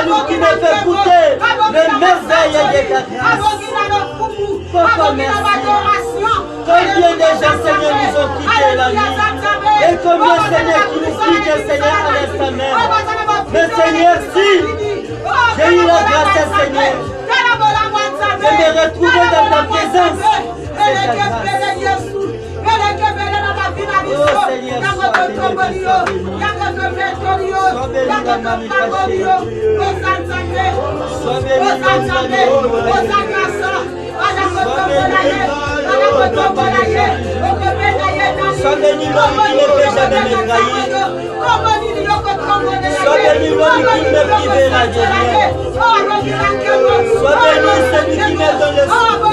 celui qui me fait goûter les merveilles de ta grâce. Papa, merci. Combien de gens, Seigneur, nous ont quitté la nuit. Et combien, Seigneur, qui nous quittent, Seigneur, à l'instant même. Mais Seigneur, si j'ai eu la grâce, Seigneur, de me retrouver dans ta présence, c'est ta grâce. Oh Seigneur, sois béni, sois béni l'homme qui ne peut jamais me trahir. Sois béni l'homme qui me privera de rien. Sois béni celui qui me donne le souffle.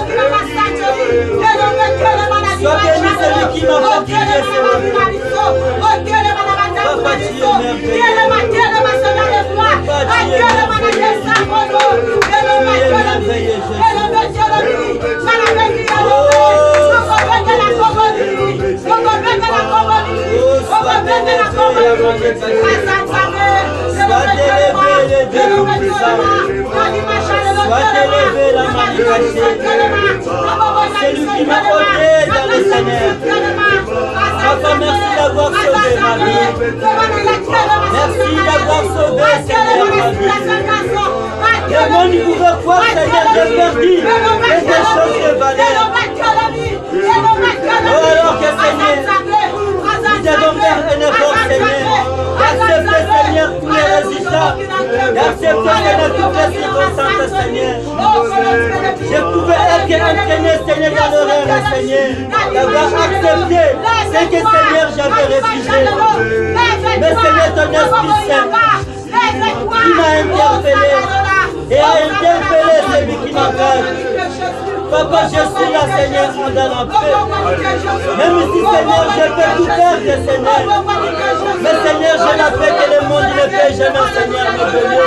Sois béni celui qui m'a fortifié sur le mur. Papa, tu es merveilleux. Papa, tu es merveilleux. Sois élevé les deux puissants. Sois élevé la main cachée. C'est lui qui m'a porté dans le Seigneur. Papa, merci d'avoir sauvé ma vie. Merci d'avoir sauvé, Seigneur, ma vie. Le monde pouvait croire, Seigneur, j'ai perdu des choses de valeur. Oh, alors que, Seigneur, nous devons faire un effort, Seigneur, d'accepter, Seigneur, tous les résultats, d'accepter, Seigneur, toutes les circonstances, Seigneur. Je pouvais être entraîné, Seigneur, dans le rêve, Seigneur, d'avoir accepté ce que, Seigneur, j'avais refusé. Mais, Seigneur, ton Esprit Saint, qui m'a interpellé et a interpellé celui qui m'appelle. Papa, je suis là, Seigneur, en donnant paix. Même si, Seigneur, je peux tout perdre, Seigneur. Mais, Seigneur, je la paix que le monde ne peut jamais, Seigneur, me donner.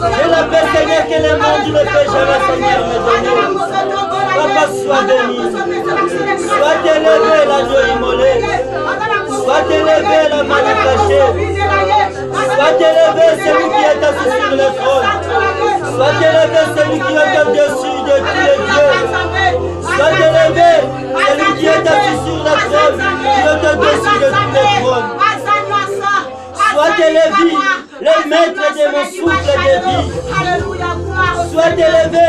Je la paix, Seigneur, que le monde ne peut jamais, Seigneur, me donner. Papa, sois béni. Sois élevé, l'agneau immolé. Sois élevé, la main cachée. Sois élevé, celui qui est assis sur le trône. Sois élevé, celui qui est au-dessus de tous les dieux. Sois élevé, celui qui est assis sur le trône, qui est au-dessus de tous les trônes. Sois élevé, le maître de mon souffle de vie. Sois élevé,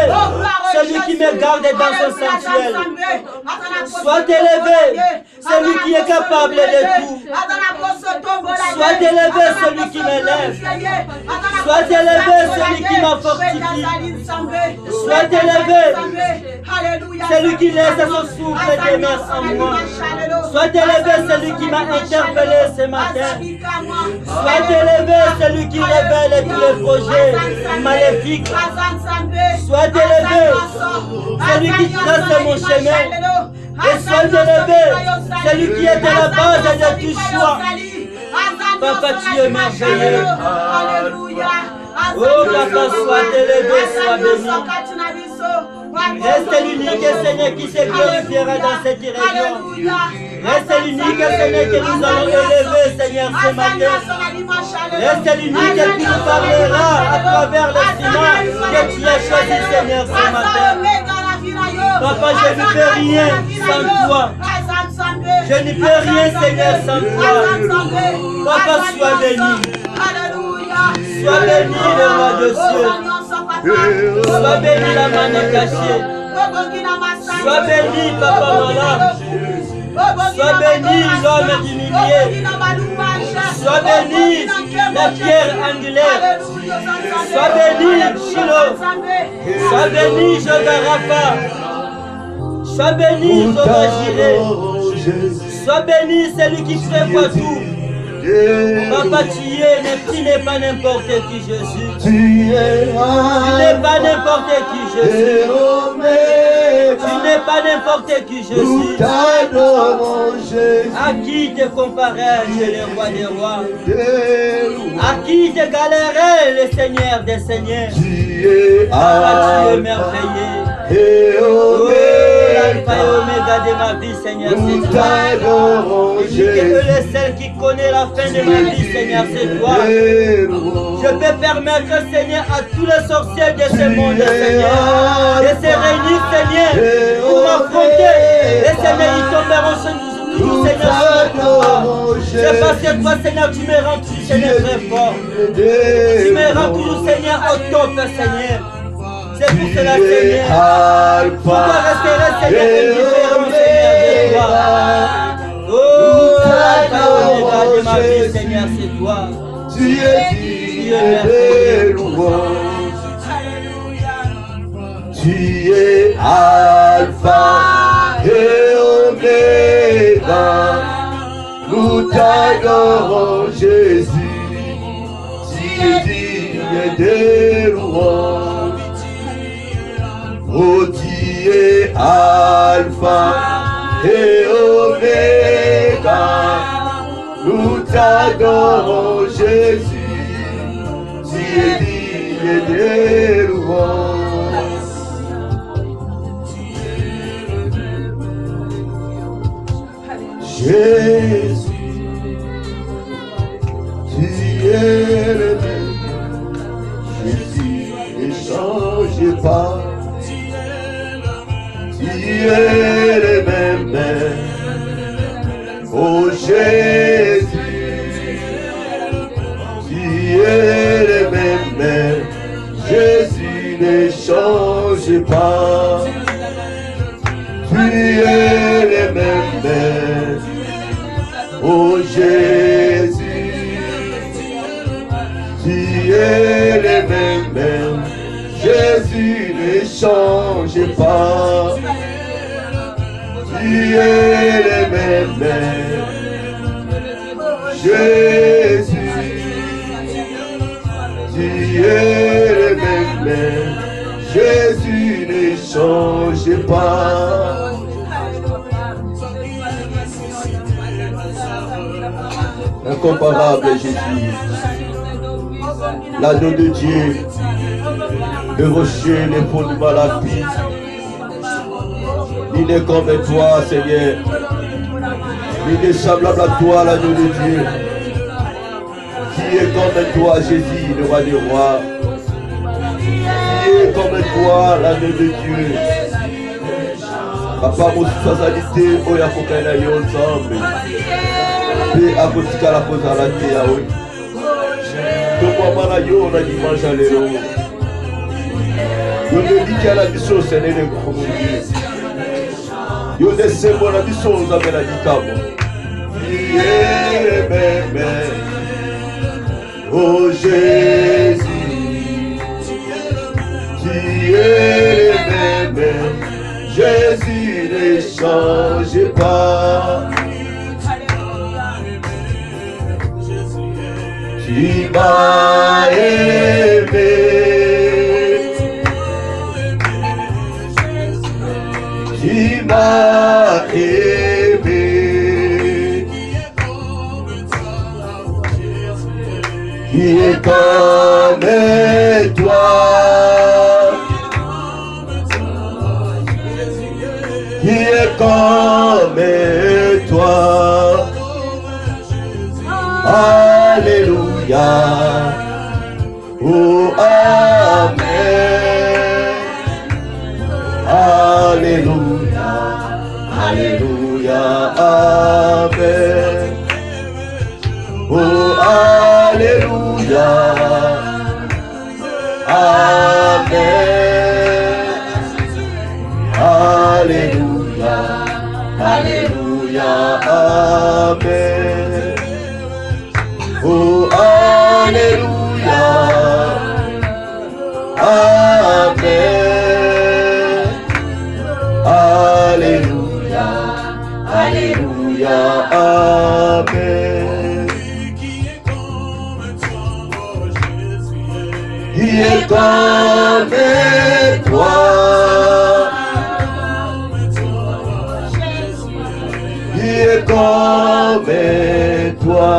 celui qui me garde dans son sanctuaire. Sois élevé, celui qui est capable de tout. Sois élevé, celui qui m'élève. Sois élevé, celui qui m'a fortifié. Sois élevé, celui qui laisse son souffle demeure en moi. Sois élevé, celui qui m'a interpellé ce matin. Sois élevé, celui qui révèle tous les projets maléfiques. Sois élevé, celui qui trace mon chemin. Et sois élevé, celui qui est à la base de tout choix. Papa, tu es merveilleux. Oh, Papa, sois élevé, sois béni. Reste l'unique Seigneur qui se glorifiera dans cette région. Reste l'unique Seigneur que nous allons élever, Seigneur, ce matin. Reste l'unique qui nous parlera à travers le ciment que tu as choisi, Seigneur, ce matin. Papa, je ne peux rien sans toi. Je ne peux rien, Seigneur, sans toi. Papa, sois béni. Sois béni, le roi de cieux. Sois béni, la main cachée. Sois béni, Papa malade. Sois béni, l'homme diminué. Sois béni, la pierre angulaire. Sois béni, Shiloh. Sois béni, Jéhovah Rapha. Sois béni, Jéhovah Jireh. Sois béni, celui qui prévoit tout. Papa, tu n'es pas n'importe qui, Jésus. Tu n'es pas n'importe qui, Jésus. Tu n'es pas n'importe qui, Jésus. À qui te comparais-je, le roi des rois? À qui te galerais, le Seigneur des seigneurs? Papa, tu es merveilleux. Oh, la l'alpha et oméga de ma vie, Seigneur, c'est toi. Tu es le seul qui connaît la fin de ma vie, Seigneur, c'est toi. Je peux permettre, Seigneur, à tous les sorciers de ce monde, Seigneur, de se réunir, Seigneur, pour m'affronter. Et Seigneur, ils tomberont toujours, Seigneur, sur toi. C'est parce que toi, Seigneur, tu me rends toujours, Seigneur, très fort. Tu me rends toujours, Seigneur, au top, Seigneur. C'est pour cela, Seigneur. Tu dois rester, Seigneur, indifférent, Seigneur, de toi. Oh, l'alpha oméga de ma vie, Seigneur, c'est toi. Tu es digne de louange. Tu es Alpha et Oméga. Nous t'adorons, Jésus. Tu es digne de louange. Oh, tu es Alpha et Oméga. Nous t'adorons, Jésus, tu es digne de louange. Jésus, tu es le même. Jésus, ne change pas. Tu es le même. Oh Jésus, tu es le même, Jésus ne change pas. Tu es le même, oh Jésus, tu es le même, Jésus ne change pas. Tu es le même, Jésus, tu es le même, Jésus ne change pas. Incomparable Jésus, l'agneau de Dieu, le rocher, le fondement de la vie. Il est comme toi, Seigneur. Il est semblable à toi, l'agneau de Dieu. Qui est comme toi, Jésus, le roi des rois. Qui est comme toi, l'agneau de Dieu. Papa, mon spécialité, oh, ya fokaina yo ensemble. Pe akotika la cause à la terre, oui. Toi, mana yo, on a dimanche à l'héros. Yo ne dit qu'à la mission, c'est le comme Dieu. Yo laissez moi la mission, vous avez la dictable. Oh Jésus, tu es le même, Jésus ne change pas. Tu m'as aimé. Tu m'as aimé, qui est comme toi, qui est comme toi. Alléluia, oh Amen, Alléluia. Alléluia, Amen. Oh, Alléluia, Amen. Alléluia, Alléluia, Amen. Oh, Alléluia, Amen. Alléluia. Alléluia, Amen. Qui est comme toi, qui est comme toi,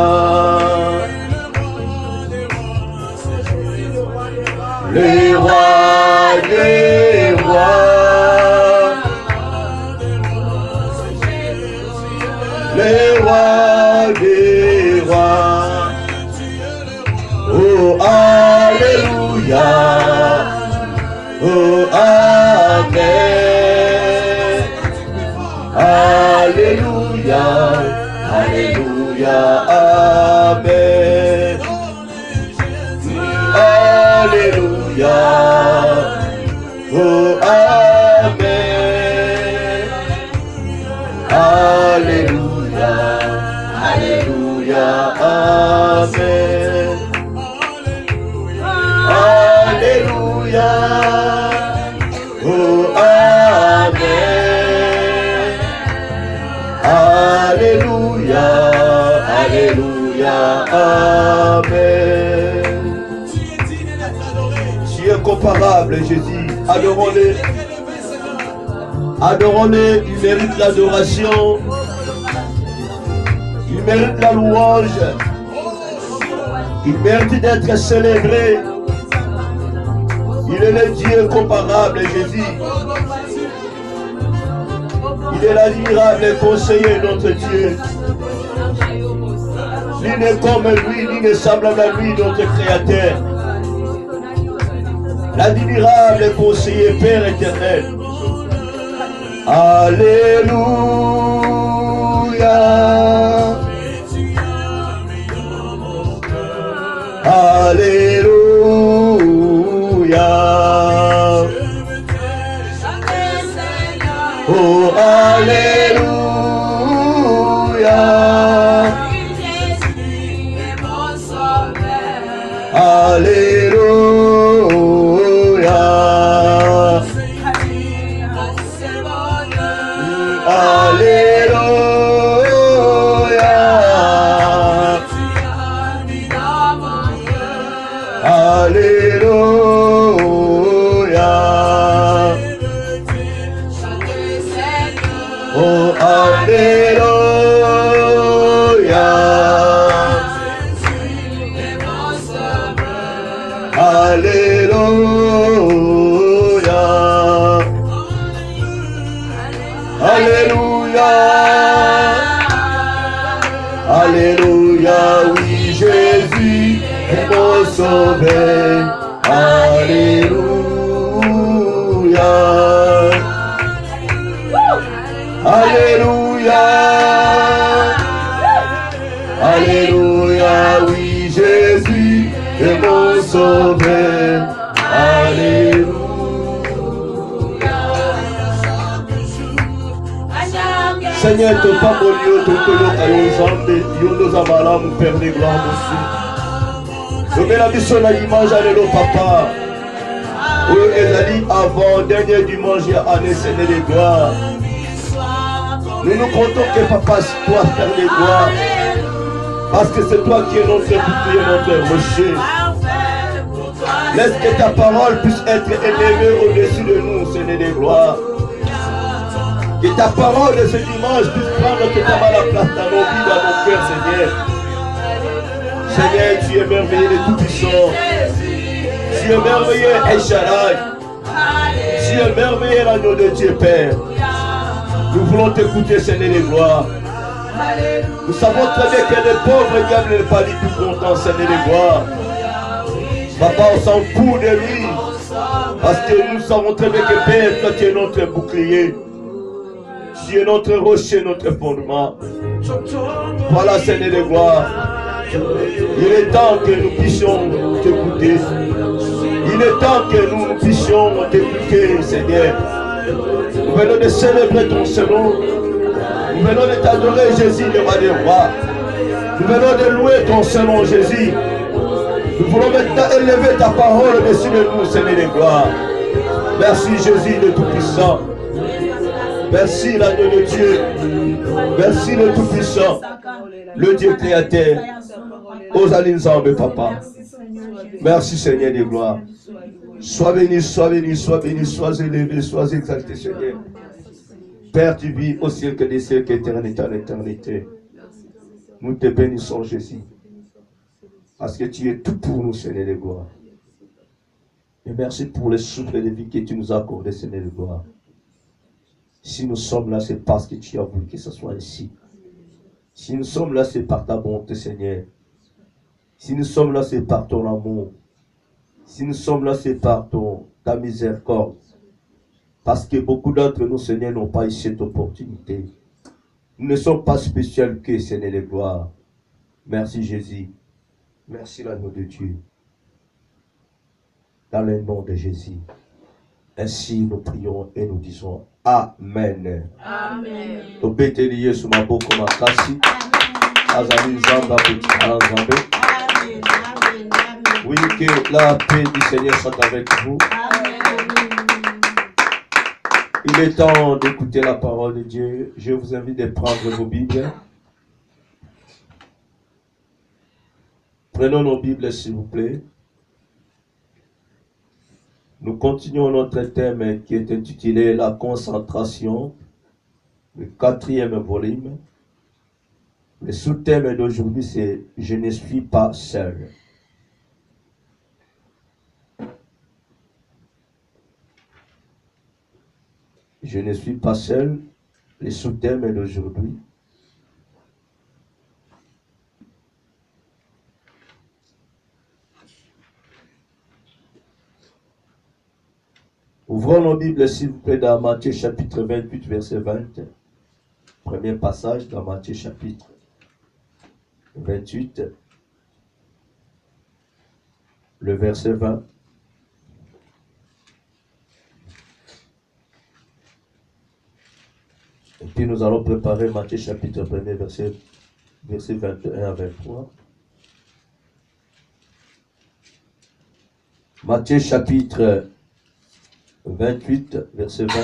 le roi des rois. Amen. Alléluia. Oh, Amen. Alléluia. Alléluia. Amen. Alléluia. Oh, Amen. Alléluia. Alléluia. Amen. Tu es comparable, Jésus. Adorons-le. Adorons-le. Il mérite l'adoration. Il mérite la louange. Il mérite d'être célébré. Il est le Dieu comparable, Jésus. Il est l'admirable conseiller, notre Dieu. Nul n'est comme lui, ni n'est semblable à lui, notre Créateur. L'admirable conseiller, Père éternel. Alléluia. Alléluia. Oh, Alléluia. Alléluia. Alléluia. Oh, Alléluia. Alléluia. Alléluia. Alléluia. Oui, Jésus est mon sauveur. Alléluia. Alléluia. Alléluia. Oui, Jésus est mon sauveur. Alléluia. Seigneur, te pas mon Dieu, te nous avons mon Père des grands aussi. Je mets la mission à l'image, alléluia, papa. Oui, Ezali, avant, dernier dimanche, année, Seigneur des gloires. Nous nous comptons que papa, c'est toi, Père des gloires. Parce que c'est toi qui es notre bouclier, notre rocher. Laisse que ta parole puisse être élevée au-dessus de nous, Seigneur des gloires. Que ta parole de ce dimanche puisse prendre totalement la place dans nos vies, dans nos cœurs, Seigneur. Seigneur, tu es merveilleux et tout-puissant. Tu es merveilleux, El Shaddai. Tu es merveilleux, l'agneau de Dieu, Père. Nous voulons t'écouter, Seigneur des gloires. Nous savons très bien que les pauvres diables n'est pas du tout content, Seigneur des gloires. Papa, on s'en fout de lui. Parce que nous savons très bien que Père, toi tu es notre bouclier. Tu es notre rocher, notre fondement. Voilà, Seigneur des gloires. Il est temps que nous puissions t'écouter. Il est temps que nous puissions t'écouter, Seigneur. Nous venons de célébrer ton nom. Nous venons de t'adorer, Jésus, le roi des rois. Nous venons de louer ton nom, Jésus. Nous voulons maintenant élever ta parole au-dessus de nous, Seigneur des gloires. Merci, Jésus, le Tout-Puissant. Merci, l'agneau de Dieu. Merci, le Tout-Puissant. Le Dieu créateur. Osalinzambe, papa. Merci, Seigneur des gloires. Sois béni, sois béni, sois béni, sois élevé, sois exalté, Seigneur. Père, tu vis au ciel que des ciels, qu'éternité en éternité. Nous te bénissons, Jésus. Parce que tu es tout pour nous, Seigneur de gloire. Et merci pour le souffle de vie que tu nous as accordé, Seigneur de gloire. Si nous sommes là, c'est parce que tu as voulu que ce soit ainsi. Si nous sommes là, c'est par ta bonté, Seigneur. Si nous sommes là, c'est par ton amour. Si nous sommes là, c'est par ta miséricorde. Parce que beaucoup d'entre nous, Seigneur, n'ont pas eu cette opportunité. Nous ne sommes pas spéciaux que, Seigneur de gloire. Merci Jésus. Merci l'agneau de Dieu. Dans le nom de Jésus. Ainsi nous prions et nous disons Amen. Amen. Tobeteli Yesu maboko makasi. Azali nzamba petit nzambe. Oui, que la paix du Seigneur soit avec vous. Il est temps d'écouter la parole de Dieu. Je vous invite de prendre vos Bibles. Prenons nos Bibles, s'il vous plaît. Nous continuons notre thème qui est intitulé La concentration, le 4e volume. Le sous-thème d'aujourd'hui, c'est « Je ne suis pas seul ». Je ne suis pas seul. Le sous-thème d'aujourd'hui. Ouvrons nos Bibles, s'il vous plaît, dans Matthieu chapitre 28, verset 20. Premier passage dans Matthieu chapitre 28, le verset 20. Et puis nous allons préparer Matthieu chapitre 1er, verset 21 à 23. Matthieu chapitre 28, verset 20.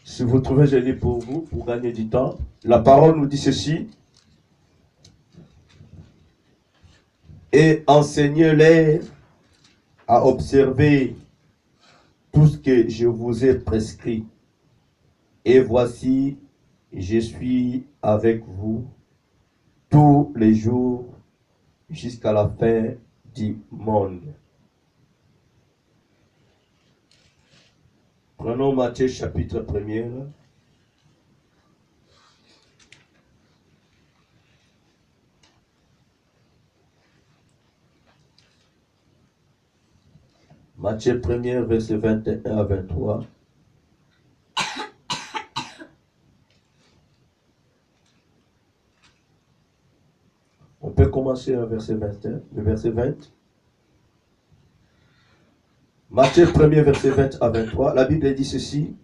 Si vous trouvez, je lis pour vous, pour gagner du temps. La parole nous dit ceci. Et enseignez-les à observer tout ce que je vous ai prescrit. Et voici, je suis avec vous tous les jours jusqu'à la fin du monde. Prenons Matthieu chapitre 1er. Matthieu 1er, verset 21 à 23. On peut commencer au verset 21, le verset 20. Matthieu 1er, verset 20 à 23. La Bible dit ceci.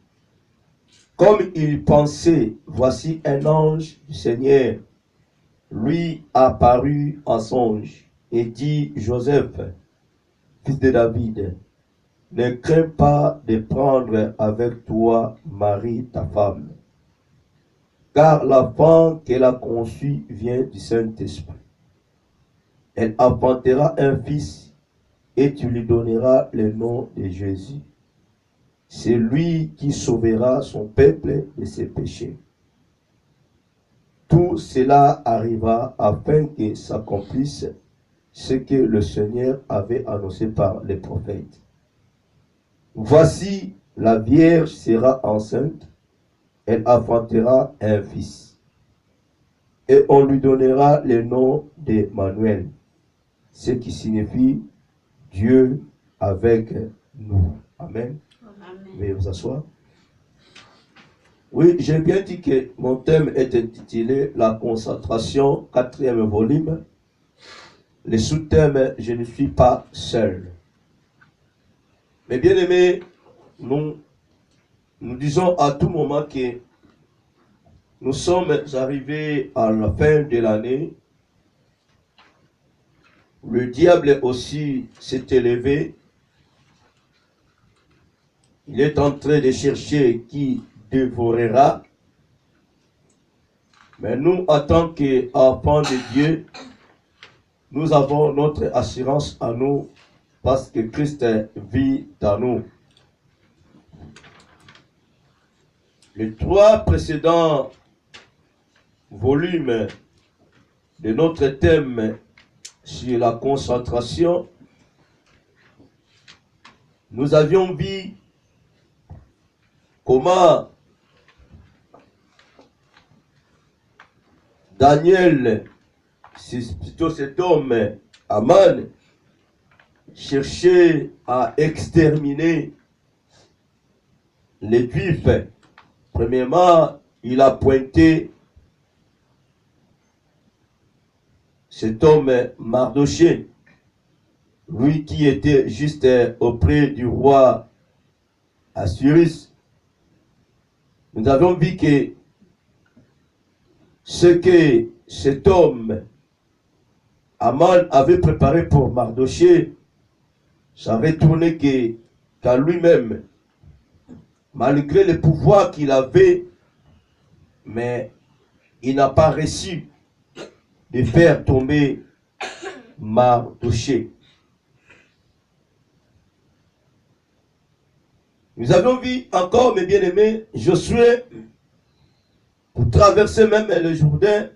Comme il pensait, voici un ange du Seigneur lui apparut en songe et dit, Joseph, fils de David, ne crains pas de prendre avec toi Marie, ta femme, car l'enfant qu'elle a conçu vient du Saint-Esprit. Elle enfantera un fils et tu lui donneras le nom de Jésus. C'est lui qui sauvera son peuple de ses péchés. Tout cela arriva afin que s'accomplisse ce que le Seigneur avait annoncé par les prophètes. Voici, la Vierge sera enceinte, elle enfantera un fils, et on lui donnera le nom d'Emmanuel, ce qui signifie Dieu avec nous. Amen. Veuillez vous asseoir. Oui, j'ai bien dit que mon thème est intitulé La concentration, 4e volume. Le sous-thème, je ne suis pas seul. Mais bien aimés, nous disons à tout moment que nous sommes arrivés à la fin de l'année. Le diable aussi s'est élevé. Il est en train de chercher qui dévorera. Mais nous, en tant qu'enfants de Dieu, nous avons notre assurance à nous parce que Christ vit en nous. Les 3 précédents volumes de notre thème sur la concentration, nous avions vu comment Daniel, c'est plutôt cet homme, Aman, cherchait à exterminer les Juifs Premièrement, il a pointé cet homme Mardochée, lui qui était juste auprès du roi Assuérus. Nous avons vu que ce que cet homme Aman avait préparé pour Mardochée, ça avait tourné qu'à lui-même, malgré le pouvoir qu'il avait, mais il n'a pas réussi de faire tomber Mardochée. Nous avons vu encore, mes bien-aimés, Josué, pour traverser même le Jourdain,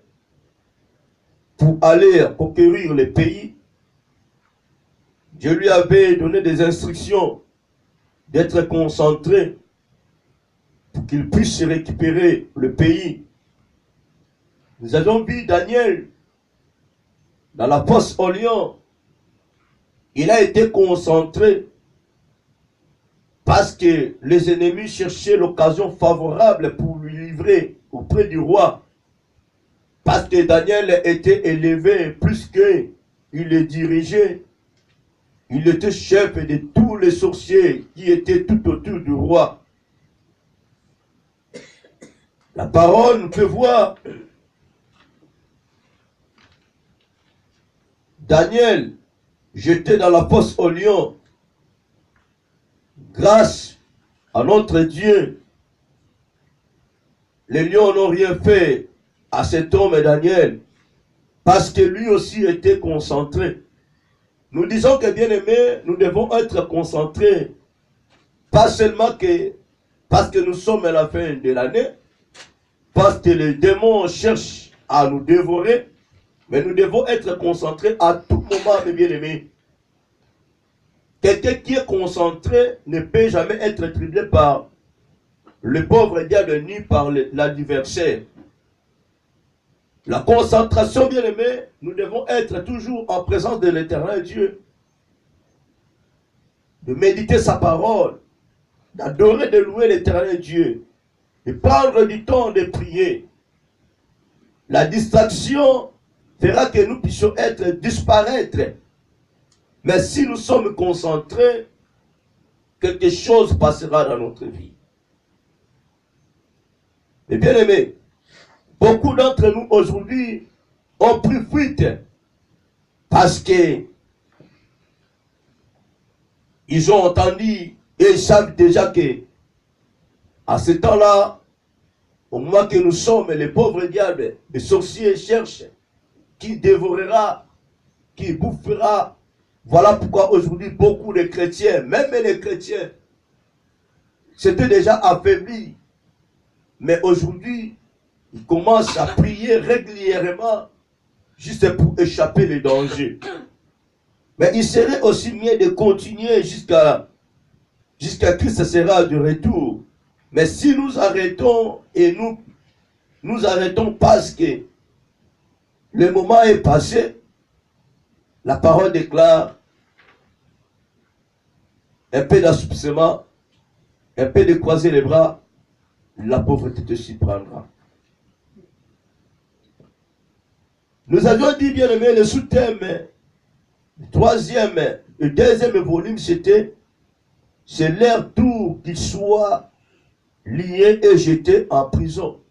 pour aller conquérir le pays. Dieu lui avait donné des instructions d'être concentré pour qu'il puisse récupérer le pays. Nous avons vu Daniel dans la fosse au lion. Il a été concentré parce que les ennemis cherchaient l'occasion favorable pour lui livrer auprès du roi. Parce que Daniel était élevé plus qu'il le dirigeait. Il était chef de tous les sorciers qui étaient tout autour du roi. La parole nous fait voir Daniel jeté dans la fosse au lion. Grâce à notre Dieu, les lions n'ont rien fait à cet homme Daniel, parce que lui aussi était concentré. Nous disons que, bien aimés, nous devons être concentrés, pas seulement parce que nous sommes à la fin de l'année, parce que les démons cherchent à nous dévorer, mais nous devons être concentrés à tout moment, mes bien-aimés. Quelqu'un qui est concentré ne peut jamais être troublé par le pauvre diable ni par l'adversaire. La concentration, bien aimé, nous devons être toujours en présence de l'Éternel Dieu. De méditer sa parole, d'adorer, de louer l'Éternel Dieu, de prendre du temps de prier. La distraction fera que nous puissions disparaître. Mais si nous sommes concentrés, quelque chose passera dans notre vie. Mais bien aimé, beaucoup d'entre nous aujourd'hui ont pris fuite parce que ils ont entendu et ils savent déjà que à ce temps-là, au moment que nous sommes, les pauvres diables, les sorciers cherchent qui dévorera, qui bouffera. Voilà pourquoi aujourd'hui beaucoup de chrétiens, même les chrétiens, s'étaient déjà affaiblis. Mais aujourd'hui, ils commencent à prier régulièrement juste pour échapper les dangers. Mais il serait aussi mieux de continuer jusqu'à Christ sera de retour. Mais si nous arrêtons et nous arrêtons parce que le moment est passé, la parole déclare un peu d'assouplissement, un peu de croiser les bras, la pauvreté te s'y prendra. Nous avions dit, bien aimé, le sous-thème, le deuxième volume, c'était c'est leur tour qu'ils soient liés et jetés en prison.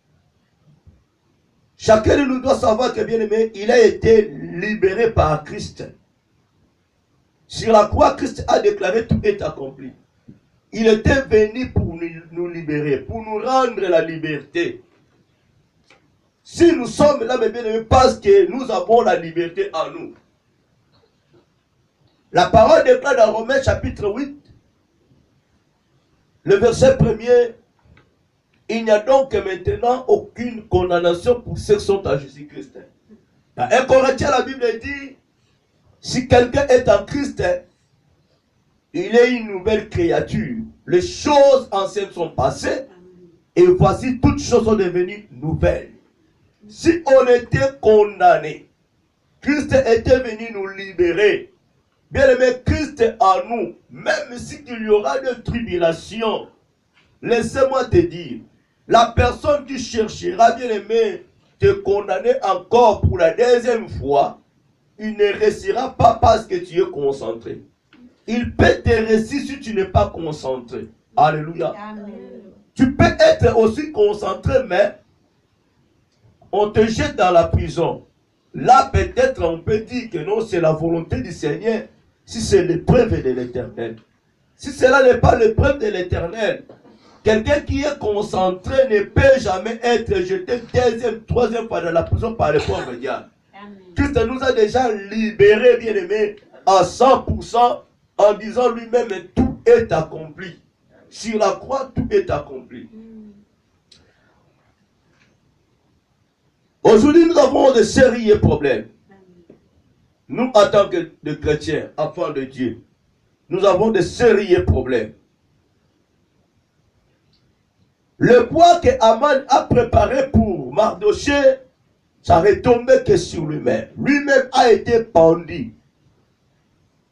Chacun de nous doit savoir que, bien aimé, il a été libéré par Christ. Sur la croix, Christ a déclaré tout est accompli. Il était venu pour nous libérer, pour nous rendre la liberté. Si nous sommes là, mes bien-aimés, parce que nous avons la liberté en nous. La parole déclare dans Romains chapitre 8, le verset 1er, il n'y a donc maintenant aucune condamnation pour ceux qui sont en Jésus-Christ. Dans 1 Corinthiens, la Bible dit, si quelqu'un est en Christ, il est une nouvelle créature. Les choses anciennes sont passées et voici toutes choses sont devenues nouvelles. Si on était condamné, Christ était venu nous libérer. Bien aimé, Christ en nous, même s'il y aura des tribulations, laissez-moi te dire, La personne qui cherchera, bien aimé, te condamner encore pour la deuxième fois, il ne réussira pas parce que tu es concentré. Il peut te réussir si tu n'es pas concentré. Alléluia. Amen. Tu peux être aussi concentré, mais on te jette dans la prison. Là, peut-être, on peut dire que non, c'est la volonté du Seigneur, si c'est l'épreuve de l'Éternel. Si cela n'est pas l'épreuve de l'Éternel, quelqu'un qui est concentré ne peut jamais être jeté deuxième, troisième fois dans la prison par les pauvres diables. Christ nous a déjà libérés, bien-aimés, à 100%, en disant lui-même, tout est accompli. Sur la croix, tout est accompli. Aujourd'hui, nous avons de sérieux problèmes. Nous, en tant que chrétiens, enfants de Dieu, nous avons de sérieux problèmes. Le bois que Aman a préparé pour Mardochée, ça retombait que sur lui-même. Lui-même a été pendu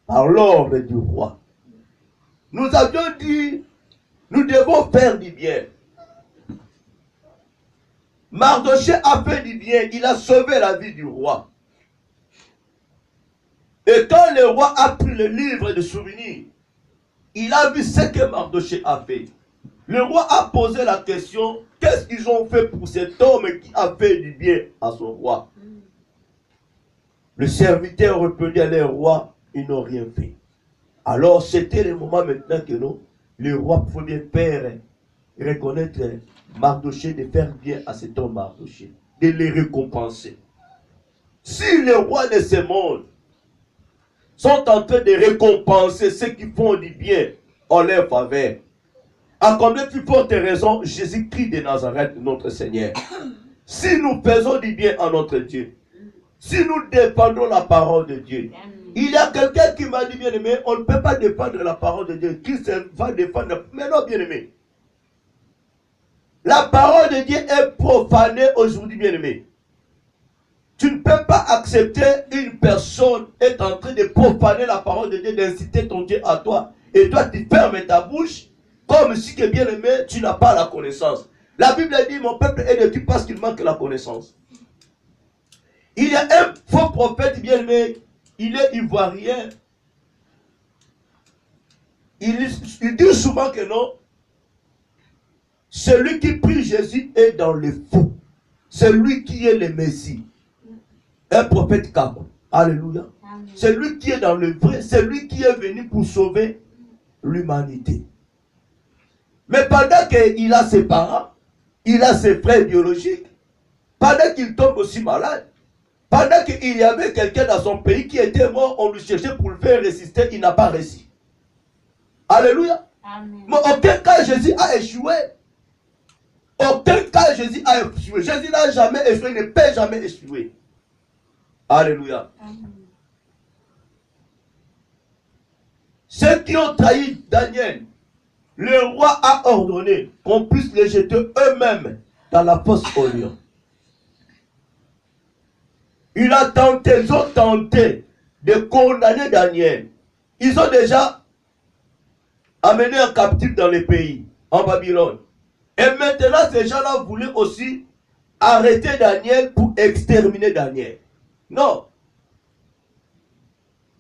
par l'ordre du roi. Nous avions dit, nous devons faire du bien. Mardochée a fait du bien, il a sauvé la vie du roi. Et quand le roi a pris le livre de souvenirs, il a vu ce que Mardochée a fait. Le roi a posé la question, qu'est-ce qu'ils ont fait pour cet homme qui a fait du bien à son roi? Le serviteur répondit à leur roi, ils n'ont rien fait. Alors c'était le moment maintenant que non, le roi pouvait bien faire reconnaître Mardochée, de faire bien à cet homme Mardochée, de les récompenser. Si les rois de ce monde sont en train de récompenser ceux qui font du bien en leur faveur, à combien plus forte raison Jésus-Christ de Nazareth, notre Seigneur. Si nous faisons du bien à notre Dieu, si nous défendons la parole de Dieu, il y a quelqu'un qui m'a dit, bien-aimé, on ne peut pas défendre la parole de Dieu. Qui va défendre? Mais non, bien-aimé. La parole de Dieu est profanée aujourd'hui, bien-aimé. Tu ne peux pas accepter une personne est en train de profaner la parole de Dieu, d'inciter ton Dieu à toi, et toi tu fermes ta bouche, comme si que bien-aimé, tu n'as pas la connaissance. La Bible dit, mon peuple est détruit parce qu'il manque la connaissance. Il y a un faux prophète, bien-aimé, il est ivoirien. Il dit souvent que non, celui qui prie Jésus est dans le faux. C'est lui qui est le Messie. Un prophète Kakou. Alléluia. C'est lui qui est dans le vrai. C'est lui qui est venu pour sauver l'humanité. Mais pendant qu'il a ses parents, il a ses frères biologiques, pendant qu'il tombe aussi malade, pendant qu'il y avait quelqu'un dans son pays qui était mort, on lui cherchait pour le faire résister, il n'a pas réussi. Alléluia. Amen. Mais aucun cas Jésus a échoué. Aucun cas Jésus a échoué. Jésus n'a jamais échoué, il ne peut jamais échouer. Alléluia. Amen. Ceux qui ont trahi Daniel, le roi a ordonné qu'on puisse les jeter eux-mêmes dans la fosse aux lions. Ils ont tenté de condamner Daniel. Ils ont déjà amené un captif dans le pays, en Babylone. Et maintenant, ces gens-là voulaient aussi arrêter Daniel pour exterminer Daniel. Non.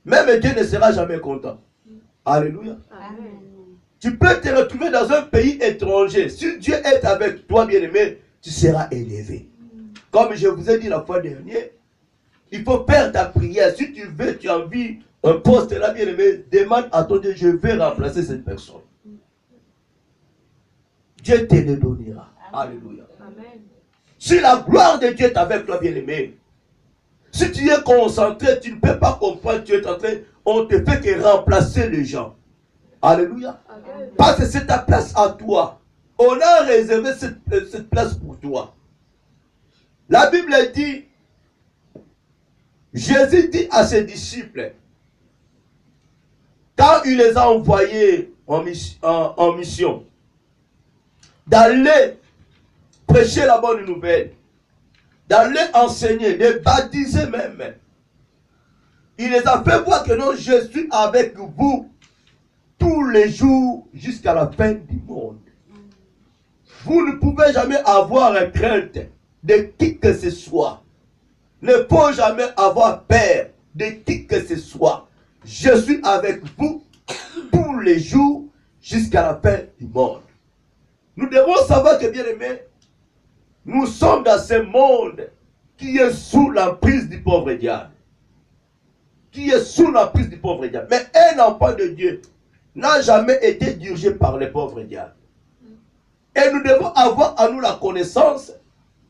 Même Dieu ne sera jamais content. Alléluia. Amen. Tu peux te retrouver dans un pays étranger. Si Dieu est avec toi, bien-aimé, tu seras élevé. Comme je vous ai dit la fois dernière, il faut faire ta prière. Si tu veux, tu as envie un poste là, bien-aimé, demande à ton Dieu, je vais remplacer cette personne. Dieu te le donnera. Amen. Alléluia. Amen. Si la gloire de Dieu est avec toi, bien-aimé, si tu es concentré, tu ne peux pas comprendre, tu es en train, on te fait que remplacer les gens. Alléluia. Amen. Parce que c'est ta place à toi. On a réservé cette place pour toi. La Bible dit, Jésus dit à ses disciples, quand il les a envoyés en mission, d'aller prêcher la bonne nouvelle, d'aller enseigner, de baptiser même. Il les a fait voir que non, je suis avec vous tous les jours jusqu'à la fin du monde. Vous ne pouvez jamais avoir crainte de qui que ce soit. Ne faut jamais avoir peur de qui que ce soit. Je suis avec vous tous les jours jusqu'à la fin du monde. Nous devons savoir que, bien aimés, nous sommes dans ce monde qui est sous l'emprise du pauvre diable. Qui est sous l'emprise du pauvre diable. Mais un enfant de Dieu n'a jamais été dirigé par le pauvre diable. Et nous devons avoir à nous la connaissance,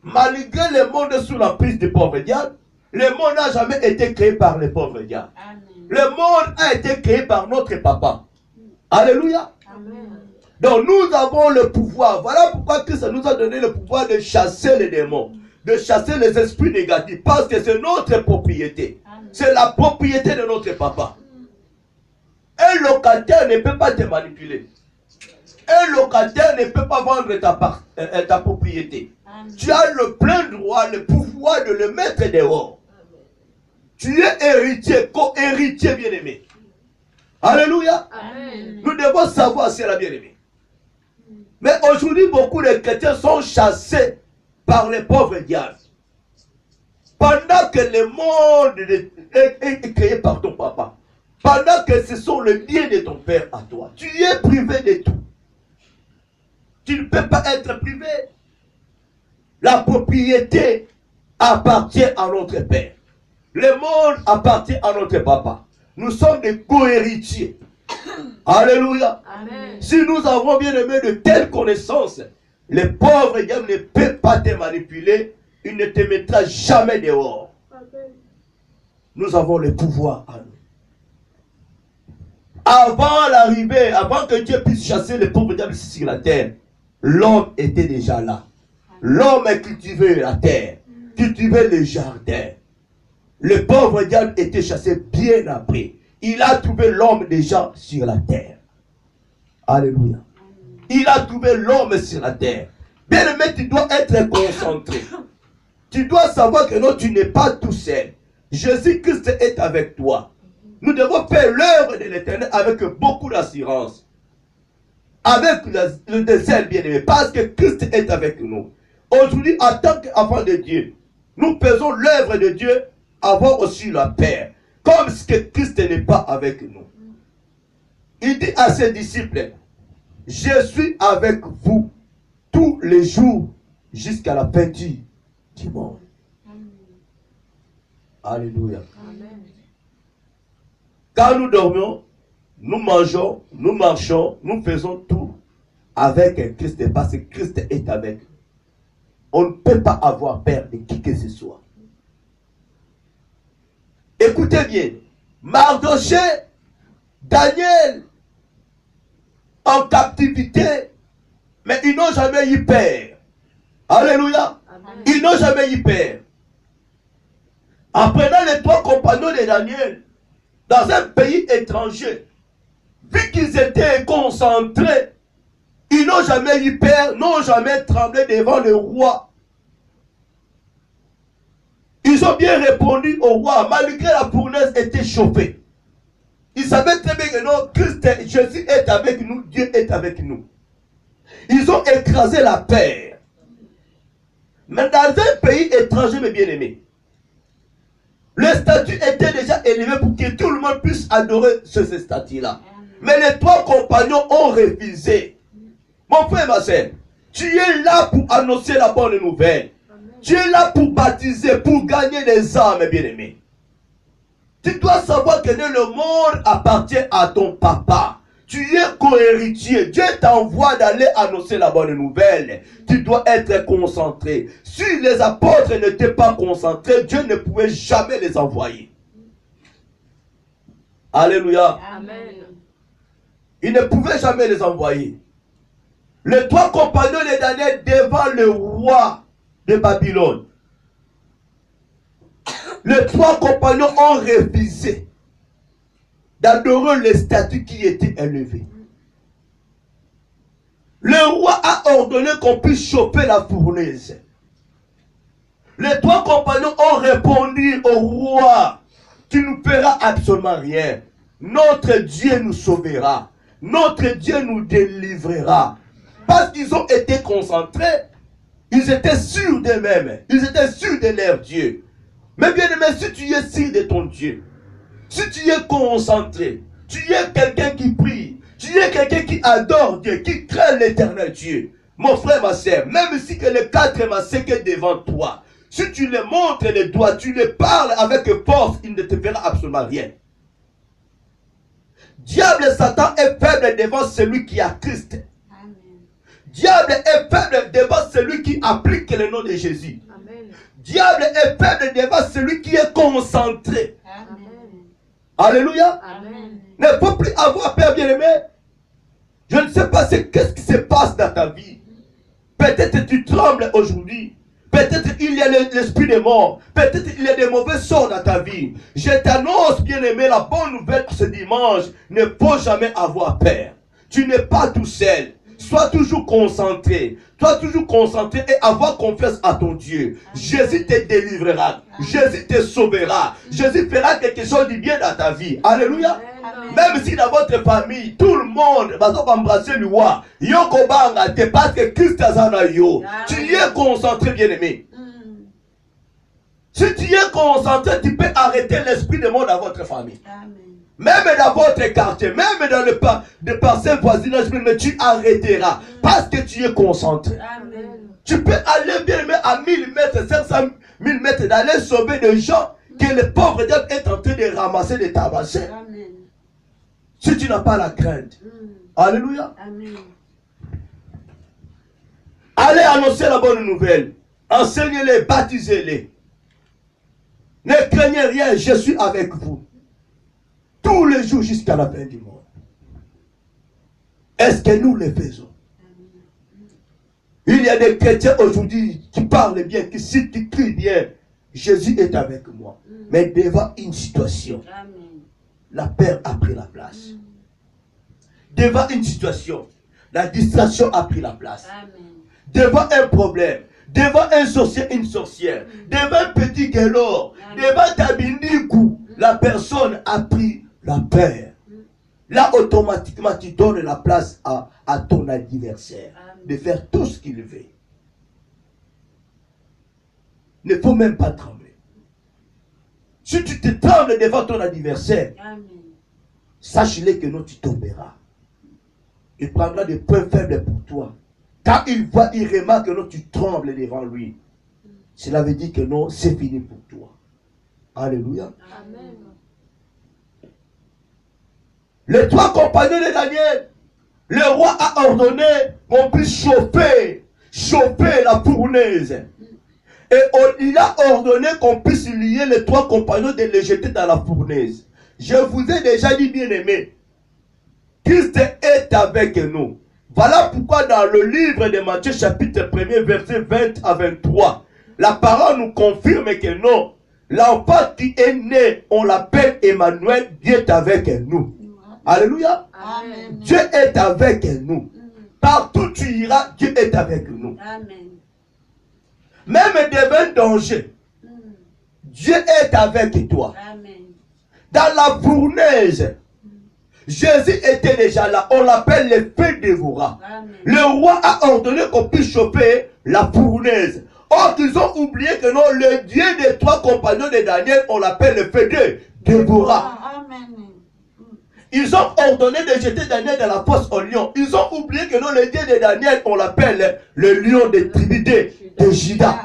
malgré le monde sous l'emprise du pauvre diable, le monde n'a jamais été créé par le pauvre diable. Amen. Le monde a été créé par notre papa. Alléluia. Amen. Donc nous avons le pouvoir. Voilà pourquoi Christ nous a donné le pouvoir de chasser les démons, de chasser les esprits négatifs, parce que c'est notre propriété. C'est la propriété de notre papa. Un locataire ne peut pas te manipuler. Un locataire ne peut pas vendre ta propriété. Amen. Tu as le plein droit, le pouvoir de le mettre dehors. Amen. Tu es héritier, co-héritier bien-aimé. Alléluia. Amen. Nous devons savoir cela, bien-aimé. Mais aujourd'hui, beaucoup de chrétiens sont chassés par les pauvres diables. Pendant que le monde est créé par ton papa, pendant que ce sont les biens de ton père à toi, tu es privé de tout. Tu ne peux pas être privé. La propriété appartient à notre père. Le monde appartient à notre papa. Nous sommes des co-héritiers. Alléluia. Amen. Si nous avons bien aimé de telles connaissances, les pauvres diables ne peuvent pas te manipuler. Il ne te mettra jamais dehors. Amen. Nous avons le pouvoir à nous. Avant l'arrivée, avant que Dieu puisse chasser les pauvres diables sur la terre, l'homme était déjà là. L'homme a cultivé la terre, cultivé le jardin. Le pauvre diable était chassé bien après. Il a trouvé l'homme déjà sur la terre. Alléluia. Il a trouvé l'homme sur la terre. Bien aimé, tu dois être concentré. Tu dois savoir que non, tu n'es pas tout seul. Jésus-Christ est avec toi. Nous devons faire l'œuvre de l'Éternel avec beaucoup d'assurance. Avec le désir bien-aimé. Parce que Christ est avec nous. Aujourd'hui, en tant qu'enfant de Dieu, nous faisons l'œuvre de Dieu, avoir aussi la paix. Comme ce que Christ n'est pas avec nous. Il dit à ses disciples, je suis avec vous tous les jours jusqu'à la fin du monde. Alléluia. Amen. Quand nous dormons, nous mangeons, nous marchons, nous faisons tout avec Christ parce que Christ est avec nous. On ne peut pas avoir peur de qui que ce soit. Écoutez bien, Mardoché, Daniel, en captivité, mais ils n'ont jamais eu peur. Alléluia. Amen. Ils n'ont jamais eu peur. En prenant les 3 compagnons de Daniel, dans un pays étranger, vu qu'ils étaient concentrés, ils n'ont jamais eu peur, n'ont jamais tremblé devant le roi. Ils ont bien répondu au roi, malgré la fournaise était chauffée. Ils savaient très bien que non, Christ, Jésus est avec nous, Dieu est avec nous. Ils ont écrasé la paix. Mais dans un pays étranger, mes bien-aimés, le statut était déjà élevé pour que tout le monde puisse adorer ce statut-là. Mais les 3 compagnons ont refusé. Mon frère et ma soeur, tu es là pour annoncer la bonne nouvelle. Tu es là pour baptiser, pour gagner des âmes, bien-aimés. Tu dois savoir que le monde appartient à ton papa. Tu es co-héritier. Dieu t'envoie d'aller annoncer la bonne nouvelle. Tu dois être concentré. Si les apôtres n'étaient pas concentrés, Dieu ne pouvait jamais les envoyer. Alléluia. Amen. Il ne pouvait jamais les envoyer. Les 3 compagnons de Daniel devant le roi de Babylone. Les 3 compagnons ont refusé d'adorer les statues qui étaient élevées. Le roi a ordonné qu'on puisse chauffer la fournaise. Les 3 compagnons ont répondu au roi, tu ne feras absolument rien. Notre Dieu nous sauvera. Notre Dieu nous délivrera. Parce qu'ils ont été concentrés. Ils étaient sûrs d'eux-mêmes. Ils étaient sûrs de leur Dieu. Mais bien aimé, si tu es sûr de ton Dieu, si tu es concentré, tu es quelqu'un qui prie, tu es quelqu'un qui adore Dieu, qui craint l'éternel Dieu, mon frère, ma soeur, même si que le 4 massacre est devant toi, si tu le montres les doigts, tu le parles avec force, il ne te fera absolument rien. Diable et Satan est faible devant celui qui a Christ. Amen. Diable est faible devant celui qui applique le nom de Jésus. Amen. Diable est faible devant celui qui est concentré. Amen. Alléluia. Amen. Ne faut plus avoir peur, bien-aimé. Je ne sais pas qu'est-ce qui se passe dans ta vie. Peut-être tu trembles aujourd'hui. Peut-être il y a l'esprit de mort. Peut-être il y a des mauvais sorts dans ta vie. Je t'annonce, bien-aimé, la bonne nouvelle ce dimanche. Ne faut jamais avoir peur. Tu n'es pas tout seul. Sois toujours concentré. Sois toujours concentré et avoir confiance à ton Dieu. Jésus te délivrera. Jésus te sauvera. Jésus fera quelque chose de bien dans ta vie. Alléluia. Amen. Même si dans votre famille, tout le monde va embrasser le roi. Yokobanga, te parce que Christ a yo. Tu y es concentré, bien-aimé. Si tu es concentré, tu peux arrêter l'esprit de mort dans votre famille. Amen. Même dans votre quartier, même dans le parcelle voisinage, mais tu arrêteras. Parce que tu es concentré. Amen. Tu peux aller, bien-aimé, à 1000 mètres, 500 000 mètres, d'aller sauver des gens que le pauvre diable est en train de ramasser, de tabasser. Amen. Si tu n'as pas la crainte. Alléluia. Amen. Allez annoncer la bonne nouvelle. Enseignez-les, baptisez-les. Ne craignez rien, je suis avec vous. Tous les jours jusqu'à la fin du monde. Est-ce que nous le faisons? Il y a des chrétiens aujourd'hui qui parlent bien, qui citent, qui crient bien. Jésus est avec moi. Mais devant une situation, la peur a pris la place. Devant une situation, la distraction a pris la place. Devant un problème, devant un sorcier, une sorcière, devant un petit guélor, devant ta bindikou, la personne a pris la peur. Là, automatiquement, tu donnes la place à ton adversaire de faire tout ce qu'il veut. Il ne faut même pas trembler. Si tu te trembles devant ton adversaire, sache-le que non, tu tomberas. Il prendra des points faibles pour toi. Quand il voit, il remarque que non, tu trembles devant lui. Cela veut dire que non, c'est fini pour toi. Alléluia. Amen. Les 3 compagnons de Daniel, le roi a ordonné qu'on puisse chauffer la fournaise. Et il a ordonné qu'on puisse lier les 3 compagnons et les jeter dans la fournaise. Je vous ai déjà dit, bien aimé, Christ est avec nous. Voilà pourquoi dans le livre de Matthieu chapitre 1er verset 20 à 23, la parole nous confirme que non, l'enfant qui est né, on l'appelle Emmanuel, Dieu est avec nous. Alléluia. Amen. Dieu est avec nous. Partout où tu iras, Dieu est avec nous. Amen. Même devant un danger, Dieu est avec toi. Amen. Dans la fournaise, Jésus était déjà là. On l'appelle le feu dévorant. Le roi a ordonné qu'on puisse chauffer la fournaise. Or, ils ont oublié que non, le Dieu des 3 compagnons de Daniel, on l'appelle le feu dévorant. Ils ont ordonné de jeter Daniel dans la fosse au lion. Ils ont oublié que non, le Dieu de Daniel, on l'appelle le lion des tribus de Juda.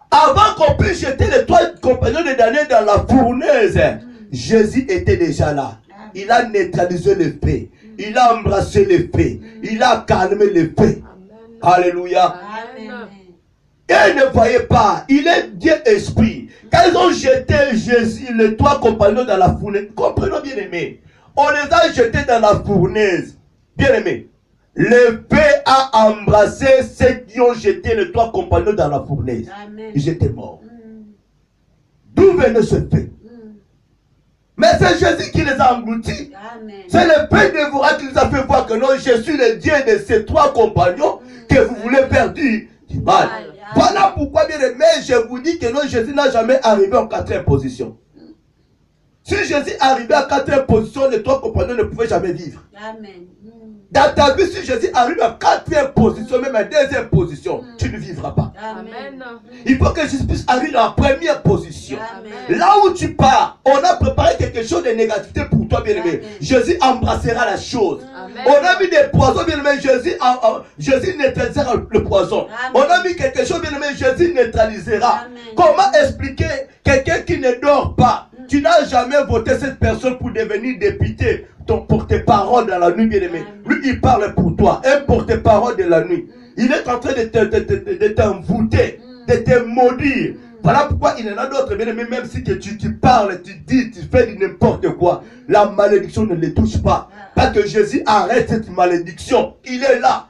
Avant qu'on puisse jeter les 3 compagnons de Daniel dans la fournaise, Jésus était déjà là. Il a neutralisé le feu. Il a embrassé le feu. Il a calmé le feu. Alléluia. Amen. Et ne voyez pas, il est Dieu esprit. Quand ils ont jeté Jésus, les 3 compagnons dans la fournaise, comprenons bien aimé, on les a jetés dans la fournaise. Bien aimé, le feu a embrassé ceux qui ont jeté les 3 compagnons dans la fournaise. Amen. Ils étaient morts. D'où venait ce feu? Mais c'est Jésus qui les a engloutis. C'est le feu dévorant qui nous a fait voir que non, je suis le Dieu de ces 3 compagnons que vous voulez faire du mal. Voilà pourquoi, bien aimé, je vous dis que non, Jésus n'a jamais arrivé en 4e position. Si Jésus arrivait à 4e position, les 3 compagnons ne pouvaient jamais vivre. Amen. Dans ta vie, si Jésus arrive à 4e position, même à 2e position, tu ne vivras pas. Amen. Il faut que Jésus puisse arriver en première position. Amen. Là où tu pars, on a préparé quelque chose de négativité pour toi, bien-aimé. Jésus embrassera la chose. Amen. On a mis des poisons, bien-aimé. Jésus neutralisera le poison. Amen. On a mis quelque chose, bien-aimé. Jésus neutralisera. Amen. Comment expliquer quelqu'un qui ne dort pas? Tu n'as jamais voté cette personne pour devenir député, ton porte-parole dans la nuit, bien-aimé. Lui, il parle pour toi, un porte-parole de la nuit. Il est en train de t'envoûter, de te maudire. Voilà pourquoi il y en a d'autres, bien-aimé, même si tu parles, tu dis, tu fais n'importe quoi, la malédiction ne les touche pas. Parce que Jésus arrête cette malédiction. Il est là.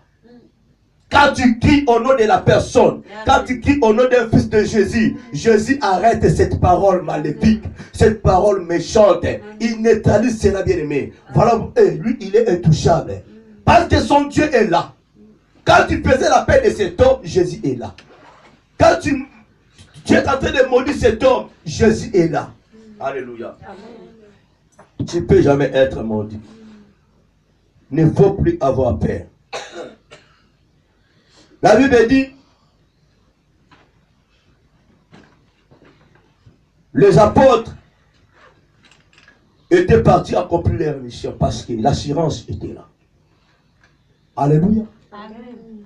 Quand tu cries au nom de la personne, quand tu cries au nom d'un fils de Jésus, Jésus arrête cette parole maléfique, cette parole méchante. Il neutralise cela, bien-aimé. Voilà, lui, il est intouchable. Parce que son Dieu est là. Quand tu faisais la paix de cet homme, Jésus est là. Quand tu es en train de maudire cet homme, Jésus est là. Alléluia. Tu ne peux jamais être maudit. Il ne faut plus avoir peur. La Bible dit, les apôtres étaient partis accomplir leur mission parce que l'assurance était là. Alléluia. Amen.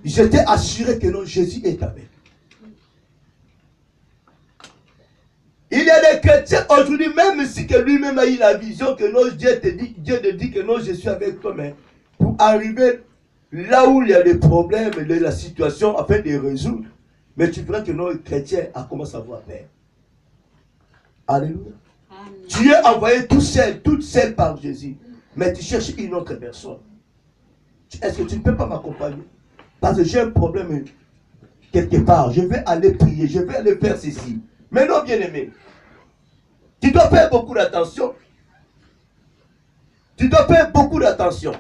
Ils étaient assurés que non, Jésus est avec. Il y a des chrétiens aujourd'hui, même si que lui-même a eu la vision que non, Dieu te dit que non, je suis avec toi, mais pour arriver là où il y a des problèmes, la situation, afin de les résoudre, mais tu verras que nos chrétiens commencent à avoir peur. Alléluia. Amen. Tu es envoyé tout seul, toute seule par Jésus, mais tu cherches une autre personne. Est-ce que tu ne peux pas m'accompagner? Parce que j'ai un problème quelque part, je vais aller prier, je vais aller faire ceci. Mais non, bien-aimé, tu dois faire beaucoup d'attention. Tu dois faire beaucoup d'attention.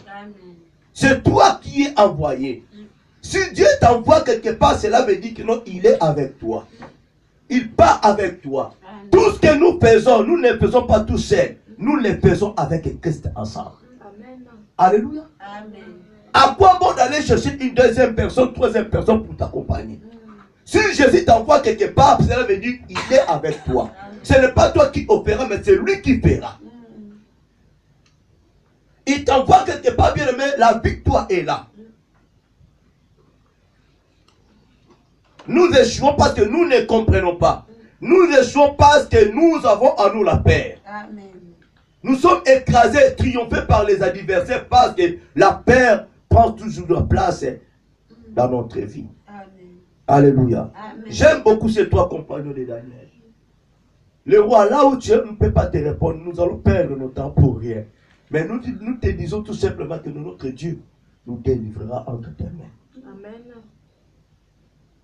C'est toi qui es envoyé. Si Dieu t'envoie quelque part, cela veut dire que non, il est avec toi. Il part avec toi. Tout ce que nous faisons, nous ne le faisons pas tout seuls. Nous le faisons avec Christ ensemble. Amen. Alléluia. Amen. À quoi bon d'aller chercher une deuxième personne, troisième personne pour t'accompagner? Si Jésus t'envoie quelque part, cela veut dire qu'il est avec toi. Ce n'est pas toi qui opéras, mais c'est lui qui fera. Il t'envoie quelque part, bien aimé, la victoire est là. Nous échouons parce que nous ne comprenons pas. Nous échouons parce que nous avons en nous la peur. Amen. Nous sommes écrasés, triomphés par les adversaires parce que la peur prend toujours la place dans notre vie. Amen. Alléluia. J'aime beaucoup ces 3 compagnons de Daniel. Le roi, là où tu es, ne peut pas te répondre. Nous allons perdre notre temps pour rien. Mais nous te disons tout simplement que notre Dieu nous délivrera entre tes mains. Amen.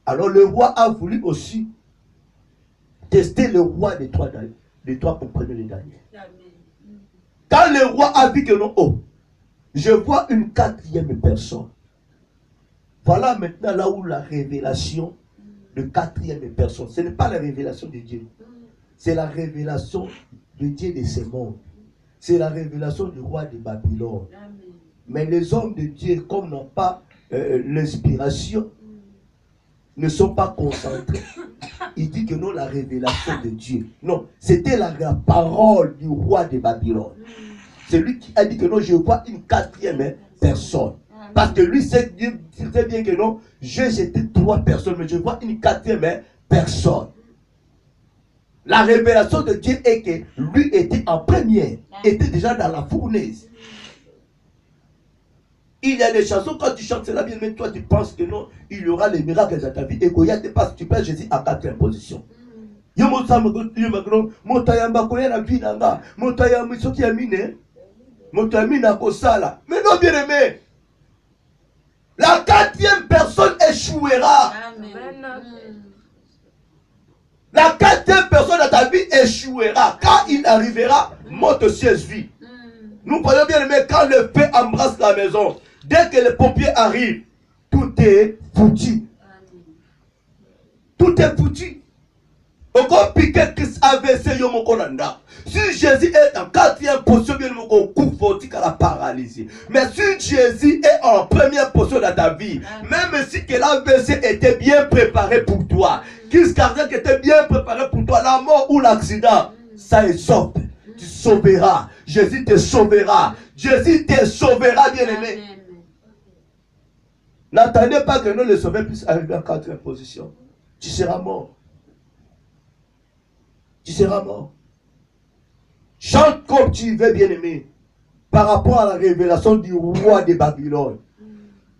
Alors le roi a voulu aussi tester le roi des 3 compagnons de Daniel. Amen. Quand le roi a vu que non, je vois une 4e personne. Voilà maintenant là où la révélation de 4e personne. Ce n'est pas la révélation de Dieu. C'est la révélation de Dieu de ce monde. C'est la révélation du roi de Babylone. Amen. Mais les hommes de Dieu, comme n'ont pas l'inspiration, ne sont pas concentrés. Il dit que non, la révélation de Dieu. Non, c'était la parole du roi de Babylone. C'est lui qui a dit que non, je vois une 4e personne. Parce que lui sait bien que non, j'ai jeté 3 personnes, mais je vois une 4e personne. La révélation de Dieu est que lui était en première, était déjà dans la fournaise. Il y a des chansons, quand tu chantes cela bien, mais toi tu penses que non, il y aura les miracles dans ta vie. Et qu'il y a des passes, tu places Jésus à 4e position. Mais non, bien aimé, la 4e personne échouera. Amen. La 4e personne dans ta vie échouera. Quand il arrivera, monte ciel vie. Nous voyons bien aimé, quand le feu embrasse la maison, dès que les pompiers arrivent, tout est foutu. Tout est foutu. Si Jésus est en quatrième position, bien au coup fautique à la paralysie. Mais si Jésus est en première position dans ta vie, même si que l'AVC était bien préparé pour toi, crise cardiaque était bien préparé pour toi, la mort ou l'accident, ça est sauve. Tu sauveras. Jésus te sauvera. Jésus te sauvera, bien-aimé. N'attendez pas que nous le sauvions puisse arriver en quatrième position. Tu seras mort. Tu seras mort. Chante comme tu veux, bien-aimé. Par rapport à la révélation du roi de Babylone,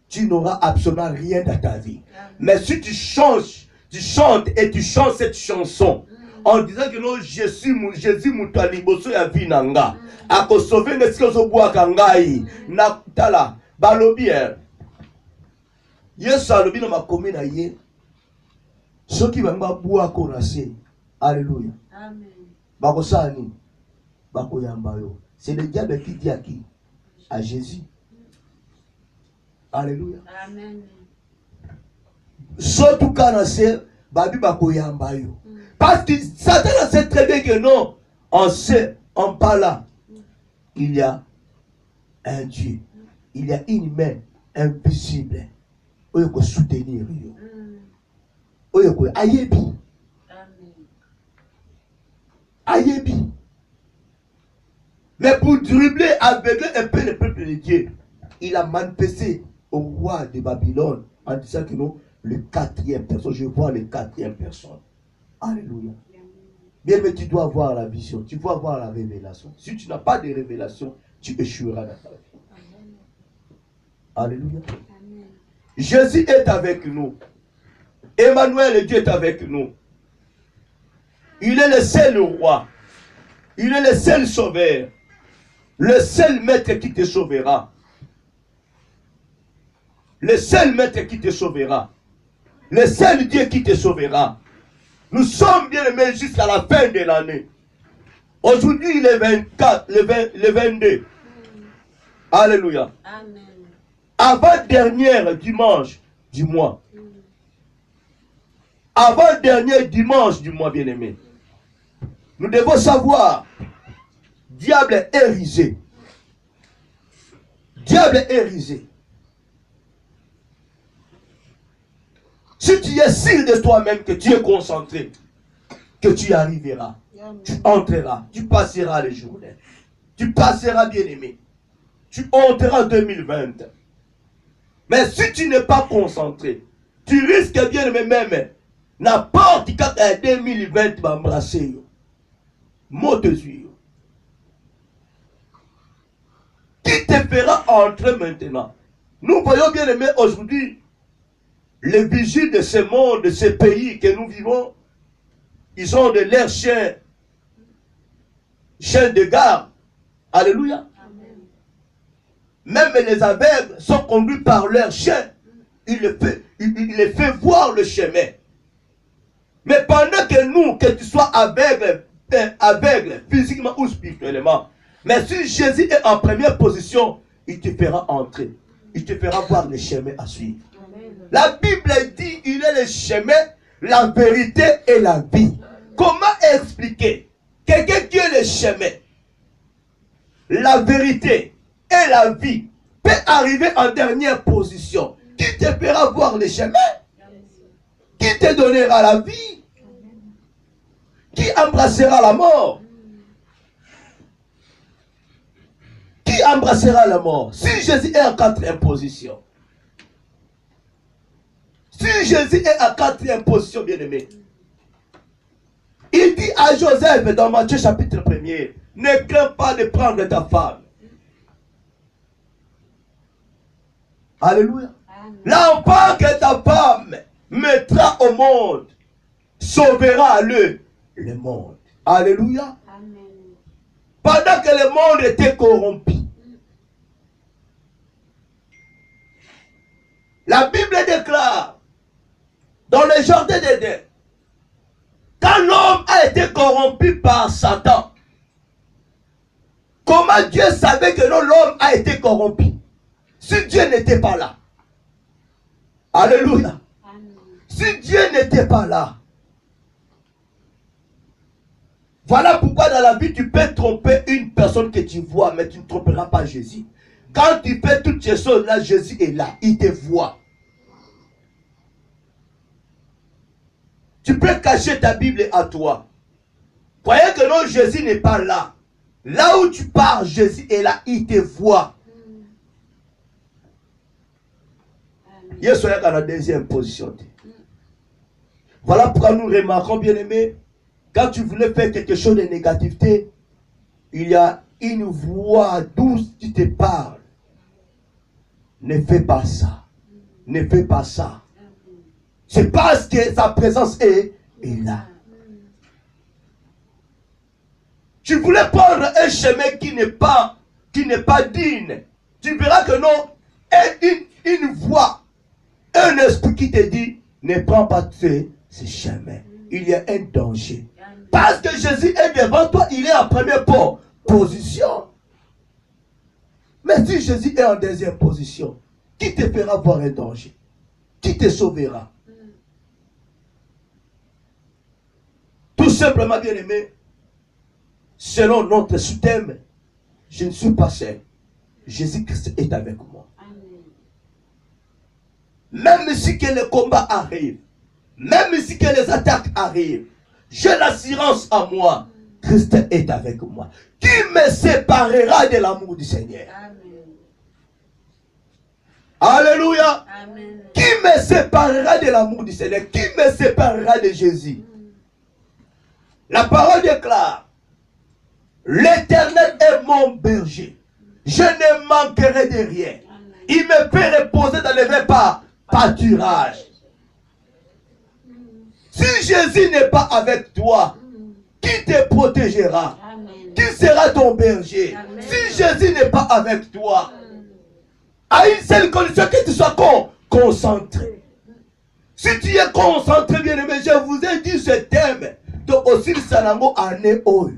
tu n'auras absolument rien dans ta vie. Mais si tu chantes et tu chantes cette chanson en disant que non, Jésus Moutaliboso ya vinanga. Ako sauver ne sikozo bwa kangai. Na tala balobi Yesu alobi na makomi na ye. Soki bamba bwa korase. Alléluia. Amen. Bakosani. C'est le diable qui dit à qui? À Jésus. Alléluia. Amen. Surtout quand babi bakoyamba yo. Parce que Satan sait très bien que non, on parle là. Il y a un Dieu. Il y a une main invisible. Oyo ko soutenir yo. Oyo ko ayebi. Amen. Ayebi. Mais pour dribbler, aveugler un peu le peuple de Dieu, il a manifesté au roi de Babylone en disant que non, le quatrième personne, je vois le quatrième personne. Alléluia. Bien, mais tu dois avoir la vision, tu dois avoir la révélation. Si tu n'as pas de révélation, tu échoueras dans ta vie. Alléluia. Amen. Jésus est avec nous. Emmanuel, le Dieu est avec nous. Il est le seul roi. Il est le seul sauveur. Le seul maître qui te sauvera. Le seul maître qui te sauvera. Le seul Dieu qui te sauvera. Nous sommes bien aimés jusqu'à la fin de l'année. Aujourd'hui, le 24, le 22. Alléluia. Amen. Avant-dernier dimanche du mois. Avant-dernier dimanche du mois, bien-aimé. Nous devons savoir, diable est risé. Diable est risé. Si tu es sûr de toi-même que tu es concentré, que tu y arriveras, tu entreras, tu passeras les journées, tu passeras bien-aimé, tu entreras en 2020. Mais si tu n'es pas concentré, tu risques bien-aimé même, n'importe quand 2020 va embrasser. Mot de Dieu. Qui te fera entrer maintenant? Nous voyons bien aimé aujourd'hui les vigiles de ce monde, de ce pays que nous vivons. Ils ont de leurs chiens de garde. Alléluia. Amen. Même les aveugles sont conduits par leurs chiens. Il les fait voir le chemin. Mais pendant que nous, que tu sois aveugle physiquement ou spirituellement, mais si Jésus est en première position, il te fera entrer, il te fera voir le chemin à suivre. Amen. La Bible dit il est le chemin, la vérité et la vie. Comment expliquer quelqu'un qui est le chemin, la vérité et la vie peut arriver en dernière position? Qui te fera voir le chemin? Qui te donnera la vie? Qui embrassera la mort? Qui embrassera la mort? Si Jésus est en quatrième position. Si Jésus est en quatrième position, bien-aimé. Il dit à Joseph dans Matthieu chapitre 1er, ne crains pas de prendre ta femme. Alléluia. L'enfant que ta femme mettra au monde sauvera le monde. Alléluia. Amen. Pendant que le monde était corrompu, la Bible déclare dans le jardin d'Éden, quand l'homme a été corrompu par Satan, comment Dieu savait que l'homme a été corrompu si Dieu n'était pas là? Alléluia. Amen. Si Dieu n'était pas là, Voilà pourquoi dans la vie, tu peux tromper une personne que tu vois, mais tu ne tromperas pas Jésus. Quand tu fais toutes ces choses-là, Jésus est là, il te voit. Tu peux cacher ta Bible à toi. Croyez que non, Jésus n'est pas là. Là où tu pars, Jésus est là, il te voit. Hier soir, dans la deuxième position. Voilà pourquoi nous remarquons, bien aimé, quand tu voulais faire quelque chose de négativité, il y a une voix douce qui te parle. Ne fais pas ça. Ne fais pas ça. C'est parce que sa présence est là. Tu voulais prendre un chemin qui n'est pas digne. Tu verras que non, une voix, un esprit qui te dit, ne prends pas ce chemin. Il y a un danger. Parce que Jésus est devant toi, il est en première position. Mais si Jésus est en deuxième position, qui te fera voir un danger? Qui te sauvera? Tout simplement, bien aimé, selon notre système, je ne suis pas seul. Jésus-Christ est avec moi. Même si que le combat arrive, même si que les attaques arrivent, j'ai l'assurance en moi. Christ est avec moi. Qui me séparera de l'amour du Seigneur? Amen. Alléluia. Amen. Qui me séparera de l'amour du Seigneur? Qui me séparera de Jésus? La parole déclare, l'Éternel est mon berger. Je ne manquerai de rien. Il me fait reposer dans les verts pâturages. Si Jésus n'est pas avec toi, qui te protégera? Amen. Qui sera ton berger? Amen. Si Jésus n'est pas avec toi, à une seule condition, que tu sois concentré. Si tu es concentré, bien aimé, je vous ai dit ce thème. Donc aussi le sanango année oyo.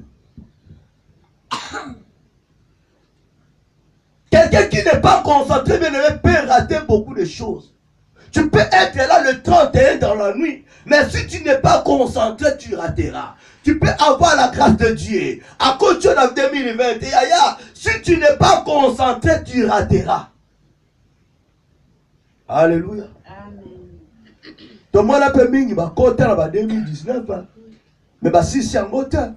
Quelqu'un qui n'est pas concentré, bien aimé, peut rater beaucoup de choses. Tu peux être là le 31 dans la nuit, mais si tu n'es pas concentré, tu rateras. Tu peux avoir la grâce de Dieu. À cause de 2021, si tu n'es pas concentré, tu rateras. Alléluia. Amen. Donc moi, la première, il va compter en 2019. Mais si c'est en moteur.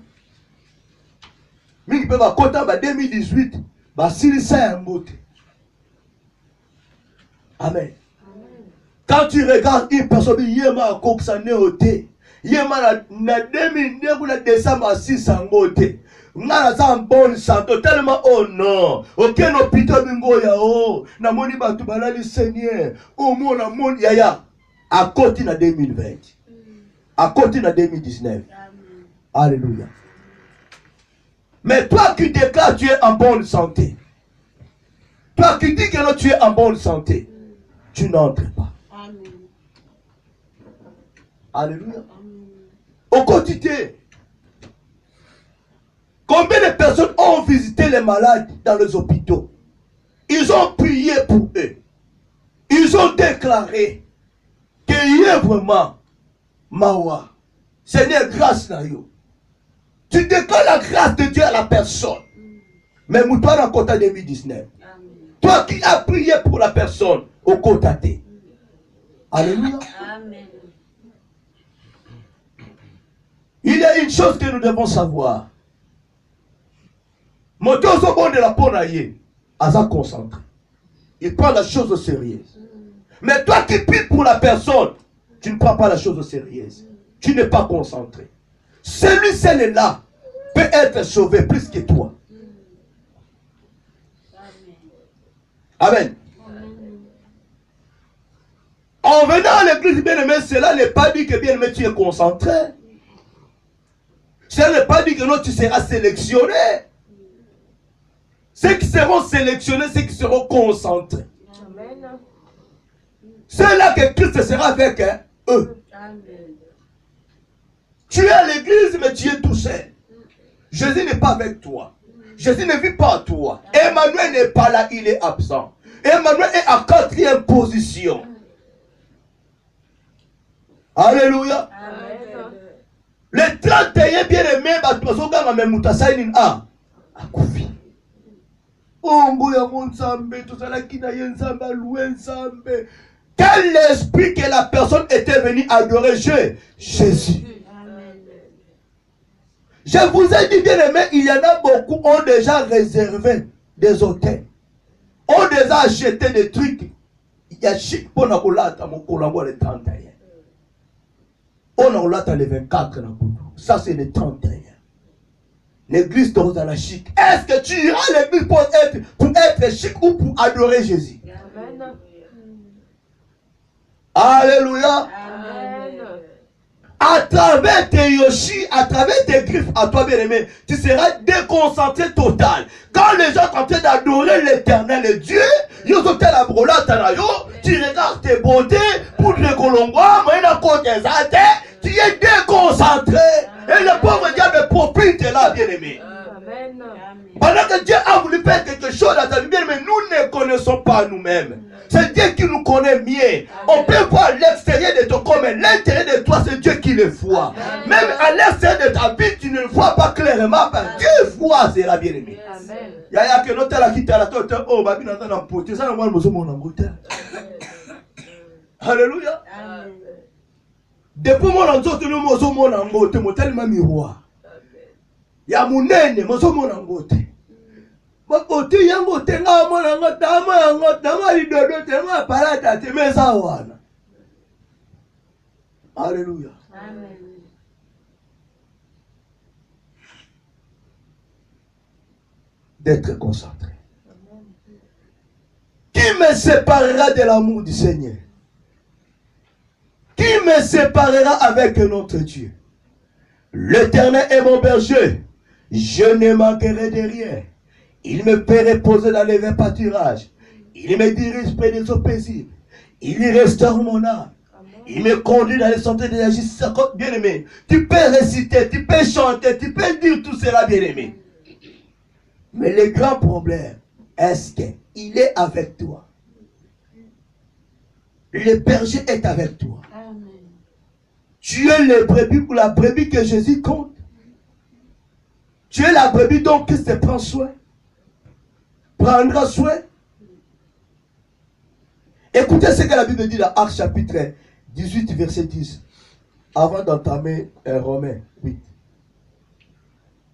Mais il peut compter en 2018. Si c'est en moteur. Amen. Quand tu regardes une personne, il y a un coq ça n'est ôté. Il y a un 2009 décembre 6 en moteur. On a en bonne santé tellement oh non. Aucun hôpital bingo ya oh. Na moni batu balali Seigneur. Au moins na moni ya. À côté na 2020. À côté na 2019. Alléluia. Mais toi qui déclares que tu es en bonne santé. Toi qui dis que non, tu es en bonne santé. Tu n'entres pas. Amen. Alléluia. Au quotidien, combien de personnes ont visité les malades dans les hôpitaux? Ils ont prié pour eux. Ils ont déclaré qu'il y a vraiment Mawa. Seigneur, grâce à vous. Tu déclares la grâce de Dieu à la personne. Mais toi, dans le côté 2019. Toi qui as prié pour la personne au côté. Alléluia. Amen. Il y a une chose que nous devons savoir. Moto bon de la ponaye, Aza concentré. Il prend la chose au sérieux. Mais toi qui pries pour la personne, tu ne prends pas la chose au sérieux. Tu n'es pas concentré. Celui-là peut être sauvé plus que toi. Amen. En venant à l'église, bien aimé, cela n'est pas dit que bien aimé tu es concentré. Cela n'est pas dit que non tu seras sélectionné. Ceux qui seront sélectionnés, ceux qui seront concentrés. C'est là que Christ sera avec eux. Amen. Tu es à l'église, mais tu es tout seul. Jésus n'est pas avec toi. Jésus ne vit pas à toi. Emmanuel n'est pas là, il est absent. Emmanuel est à 4e position. Alléluia. Amen. Le 31 bien-aimé, bazoganga me mutasaini akufi. Ongo ya monzambe tozalaki na ye nzambe aloué nzambe. Quel esprit que la personne était venue adorer Jésus. Je vous ai dit bien aimé, il y en a beaucoup ont déjà réservé des hôtels. Ont déjà acheté des trucs. Il y a chic pour la colata, mon colambo le 31. On a colata le 24. Ça c'est le 31. L'église dans la chic. Est-ce que tu iras à l'église pour être chic ou pour adorer Jésus? Amen. Alléluia. Amen. À travers tes yoshi, à travers tes griffes, à toi bien-aimé, tu seras déconcentré total. Quand les gens sont en train d'adorer l'éternel, le Dieu, tu regardes tes beautés, pour les colombois, tu es déconcentré. Et le pauvre diable profite là, bien-aimé. Pendant que Dieu a voulu faire quelque chose à ta vie, bien-aimé, nous ne connaissons pas nous-mêmes. C'est Dieu qui nous connaît mieux. On peut voir l'extérieur de ton corps, mais l'intérieur de toi, c'est Dieu qui le voit. Même à l'extérieur de ta vie, tu ne le vois pas clairement, parce que Dieu voit, c'est la bien-aimée. Il y a que notre la quitte à la tête. Oh, babi n'a pas d'emporter. Ça, on va mon angleterre. Alléluia. Depuis mon angleterre, nous sommes mon angleterre, mon tellement miroir. Il y a mon nez, mon sommes mon angleterre. Makoti yango tenga mwana ngotama yango tama lidodo tenga parata temeza wana. Alléluia. Amen. D'être concentré. Amen. Qui me séparera de l'amour du Seigneur? Qui me séparera avec notre Dieu? L'Éternel est mon berger. Je ne manquerai de rien. Il me fait reposer dans les verts pâturages. Il me dirige près des eaux paisibles. Il y restaure mon âme. Il me conduit dans les sentiers de la justice. Bien-aimé, tu peux réciter, tu peux chanter, tu peux dire tout cela, bien-aimé. Mais le grand problème, est-ce qu'il est avec toi? Le berger est avec toi. Amen. Tu es le brebis ou la brebis que Jésus compte. Tu es la brebis dont Christ te prend soin. Prendra soin. Écoutez ce que la Bible dit dans Actes chapitre 18, verset 10. Avant d'entamer Romains 8.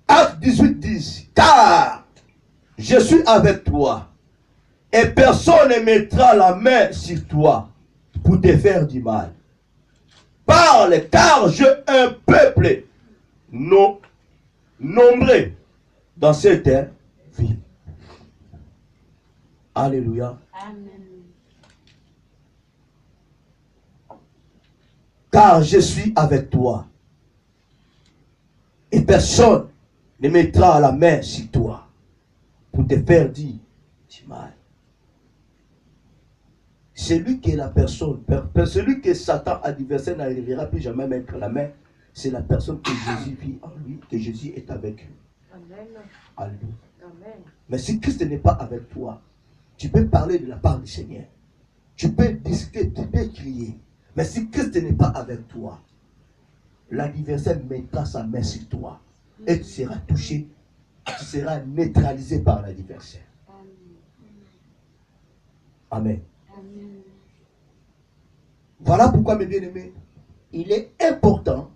Actes 18, 10. Car je suis avec toi. Et personne ne mettra la main sur toi pour te faire du mal. Parle, car j'ai un peuple nombreux dans cette ville. Alléluia. Amen. Car je suis avec toi. Et personne ne mettra la main sur toi pour te faire dire du mal. Celui qui est la personne, celui que Satan adversaire n'arrivera plus jamais à mettre la main, c'est la personne que Jésus vit en lui, que Jésus est avec lui. Amen. Alléluia. Amen. Mais si Christ n'est pas avec toi, tu peux parler de la part du Seigneur. Tu peux discuter, tu peux crier. Mais si Christ n'est pas avec toi, l'adversaire mettra sa main sur toi. Et tu seras touché, tu seras neutralisé par l'adversaire. Amen. Amen. Voilà pourquoi, mes bien-aimés, il est important,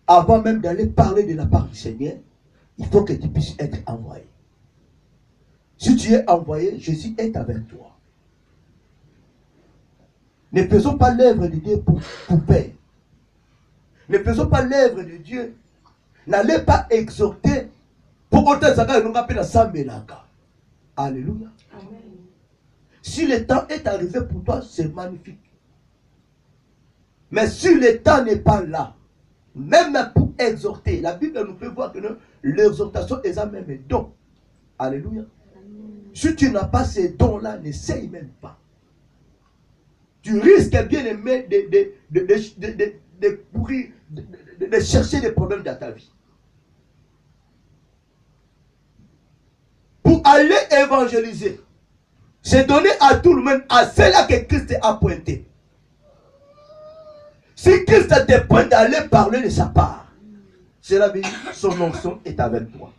avant même d'aller parler de la part du Seigneur, il faut que tu puisses être envoyé. Si tu es envoyé, Jésus est avec toi. Ne faisons pas l'œuvre de Dieu pour paix. Ne faisons pas l'œuvre de Dieu. N'allez pas exhorter pour autant que nous appelons ça Melaka. Alléluia. Amen. Si le temps est arrivé pour toi, c'est magnifique. Mais si le temps n'est pas là, même pour exhorter, la Bible nous fait voir que l'exhortation est un même don. Alléluia. Si tu n'as pas ces dons-là, n'essaye même pas. Tu risques bien aimé de chercher des problèmes dans ta vie. Pour aller évangéliser, c'est donner à tout le monde, à celle-là que Christ a pointé. Si Christ te pointe d'aller parler de sa part, Cela veut dire son onction est avec toi.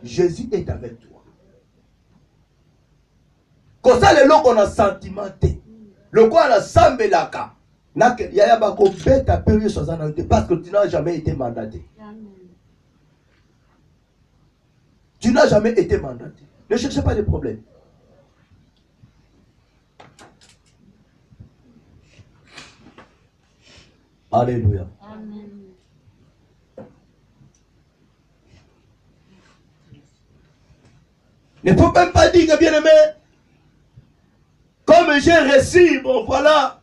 Jésus est avec toi. Comme ça, les gens ont un sentiment. Le quoi on a sambelaka. Parce que tu n'as jamais été mandaté. Tu n'as jamais été mandaté. Ne cherchez pas de problème. Alléluia. Amen. Ne faut même pas dire que bien aimé, comme j'ai reçu, bon voilà,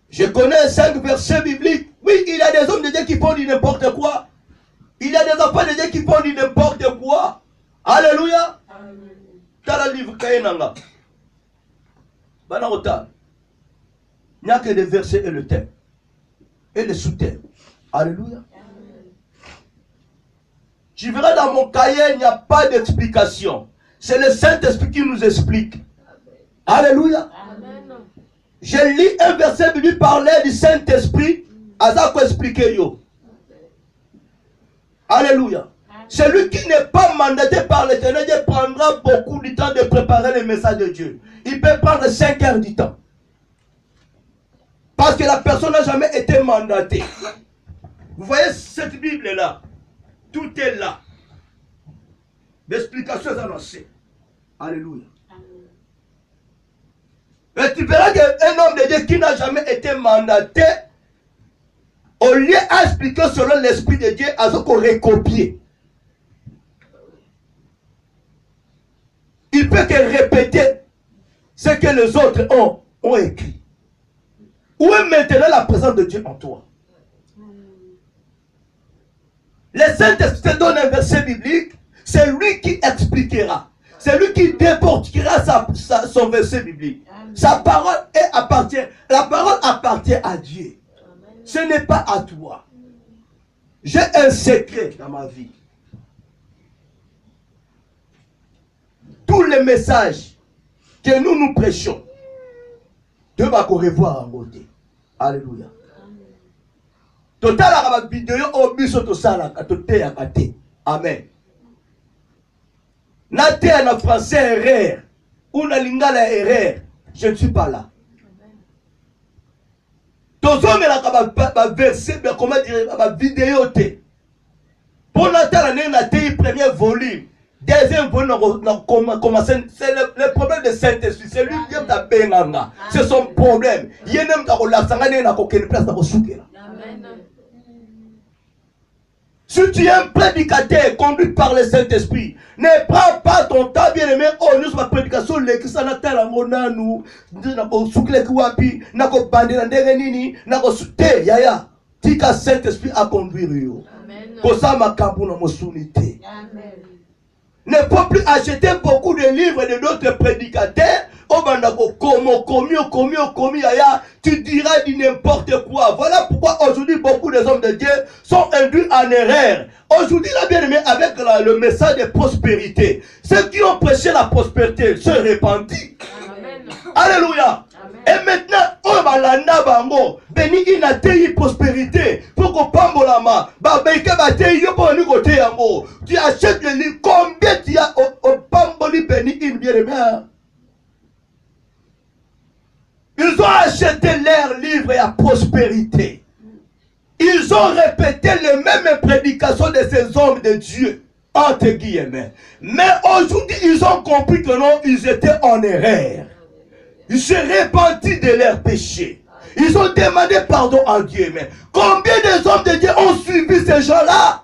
je connais 5 versets bibliques. Oui, il y a des hommes de Dieu qui font du n'importe quoi. Il y a des enfants de Dieu qui font du n'importe quoi. Alléluia. Dans le livre Kayenanga, Banarota, il n'y a que des versets et le thème. Et le sous-thème. Alléluia. Tu verras dans mon cahier, il n'y a pas d'explication. C'est le Saint-Esprit qui nous explique. Alléluia. Amen. Je lis un verset qui lui parlait du Saint-Esprit. À ça qu'on explique yo. Alléluia. Celui qui n'est pas mandaté par l'Éternel, il prendra beaucoup de temps de préparer le message de Dieu. Il peut prendre 5 heures du temps. Parce que la personne n'a jamais été mandatée. Vous voyez cette Bible-là. Tout est là. L'explication est annoncée. Alléluia. Et tu verras qu'un homme de Dieu qui n'a jamais été mandaté, au lieu d'expliquer selon l'Esprit de Dieu, à ce qu'on recopier. Il peut que répéter ce que les autres ont écrit. Où est maintenant la présence de Dieu en toi? Le Saint-Esprit te donne un verset biblique, c'est lui qui expliquera. C'est lui qui déportera son verset biblique. Sa parole la parole appartient à Dieu. Ce n'est pas à toi. J'ai un secret dans ma vie. Tous les messages que nous prêchons, Dieu va revoir en beauté. Alléluia. Total la vidéo au biso to sala katote ya kate. Amen. Na te na français erreur ou na lingala erreur, je ne suis pas là. Tozo me la ba verset be comment dire ba vidéo te. Pour na tala na te premier volume, deuxième volume na commencer c'est le problème de Saint-Esprit, c'est lui qui t'a benanga. C'est son problème. Yenem ta ko la sangane na ko ken place na ko sukela. Amen. Si tu es un prédicateur conduit par le Saint-Esprit, ne prends pas ton temps, bien aimé. Oh, nous sommes prédication, les qui sont à terre, nous, soukle kuwapi, nako bandela nderenini, nako sute, yaya. Tika Saint-Esprit a conduire yo. Kosa makambu na mosunité. Ne faut plus acheter beaucoup de livres de d'autres prédicateurs. Oh, bandako, komi, yaya. Tu diras du n'importe quoi. Voilà pourquoi aujourd'hui beaucoup des hommes de Dieu sont induits en erreur. Aujourd'hui, la bien-aimée, avec le message de prospérité, ceux qui ont prêché la prospérité se répandent. Alléluia. Et maintenant, oh balanda bango, beni inatei prospérité, pour qu'on pambolama, babeke batei yo pour nous côté yango. Tu achètes le livre, combien tu as au pamboli beni in bien-aimée? Ils ont acheté leurs livres à prospérité. Ils ont répété les mêmes prédications de ces hommes de Dieu, entre guillemets. Mais aujourd'hui, ils ont compris que non, ils étaient en erreur. Ils se repentirent de leurs péchés. Ils ont demandé pardon à Dieu. Mais combien des hommes de Dieu ont suivi ces gens-là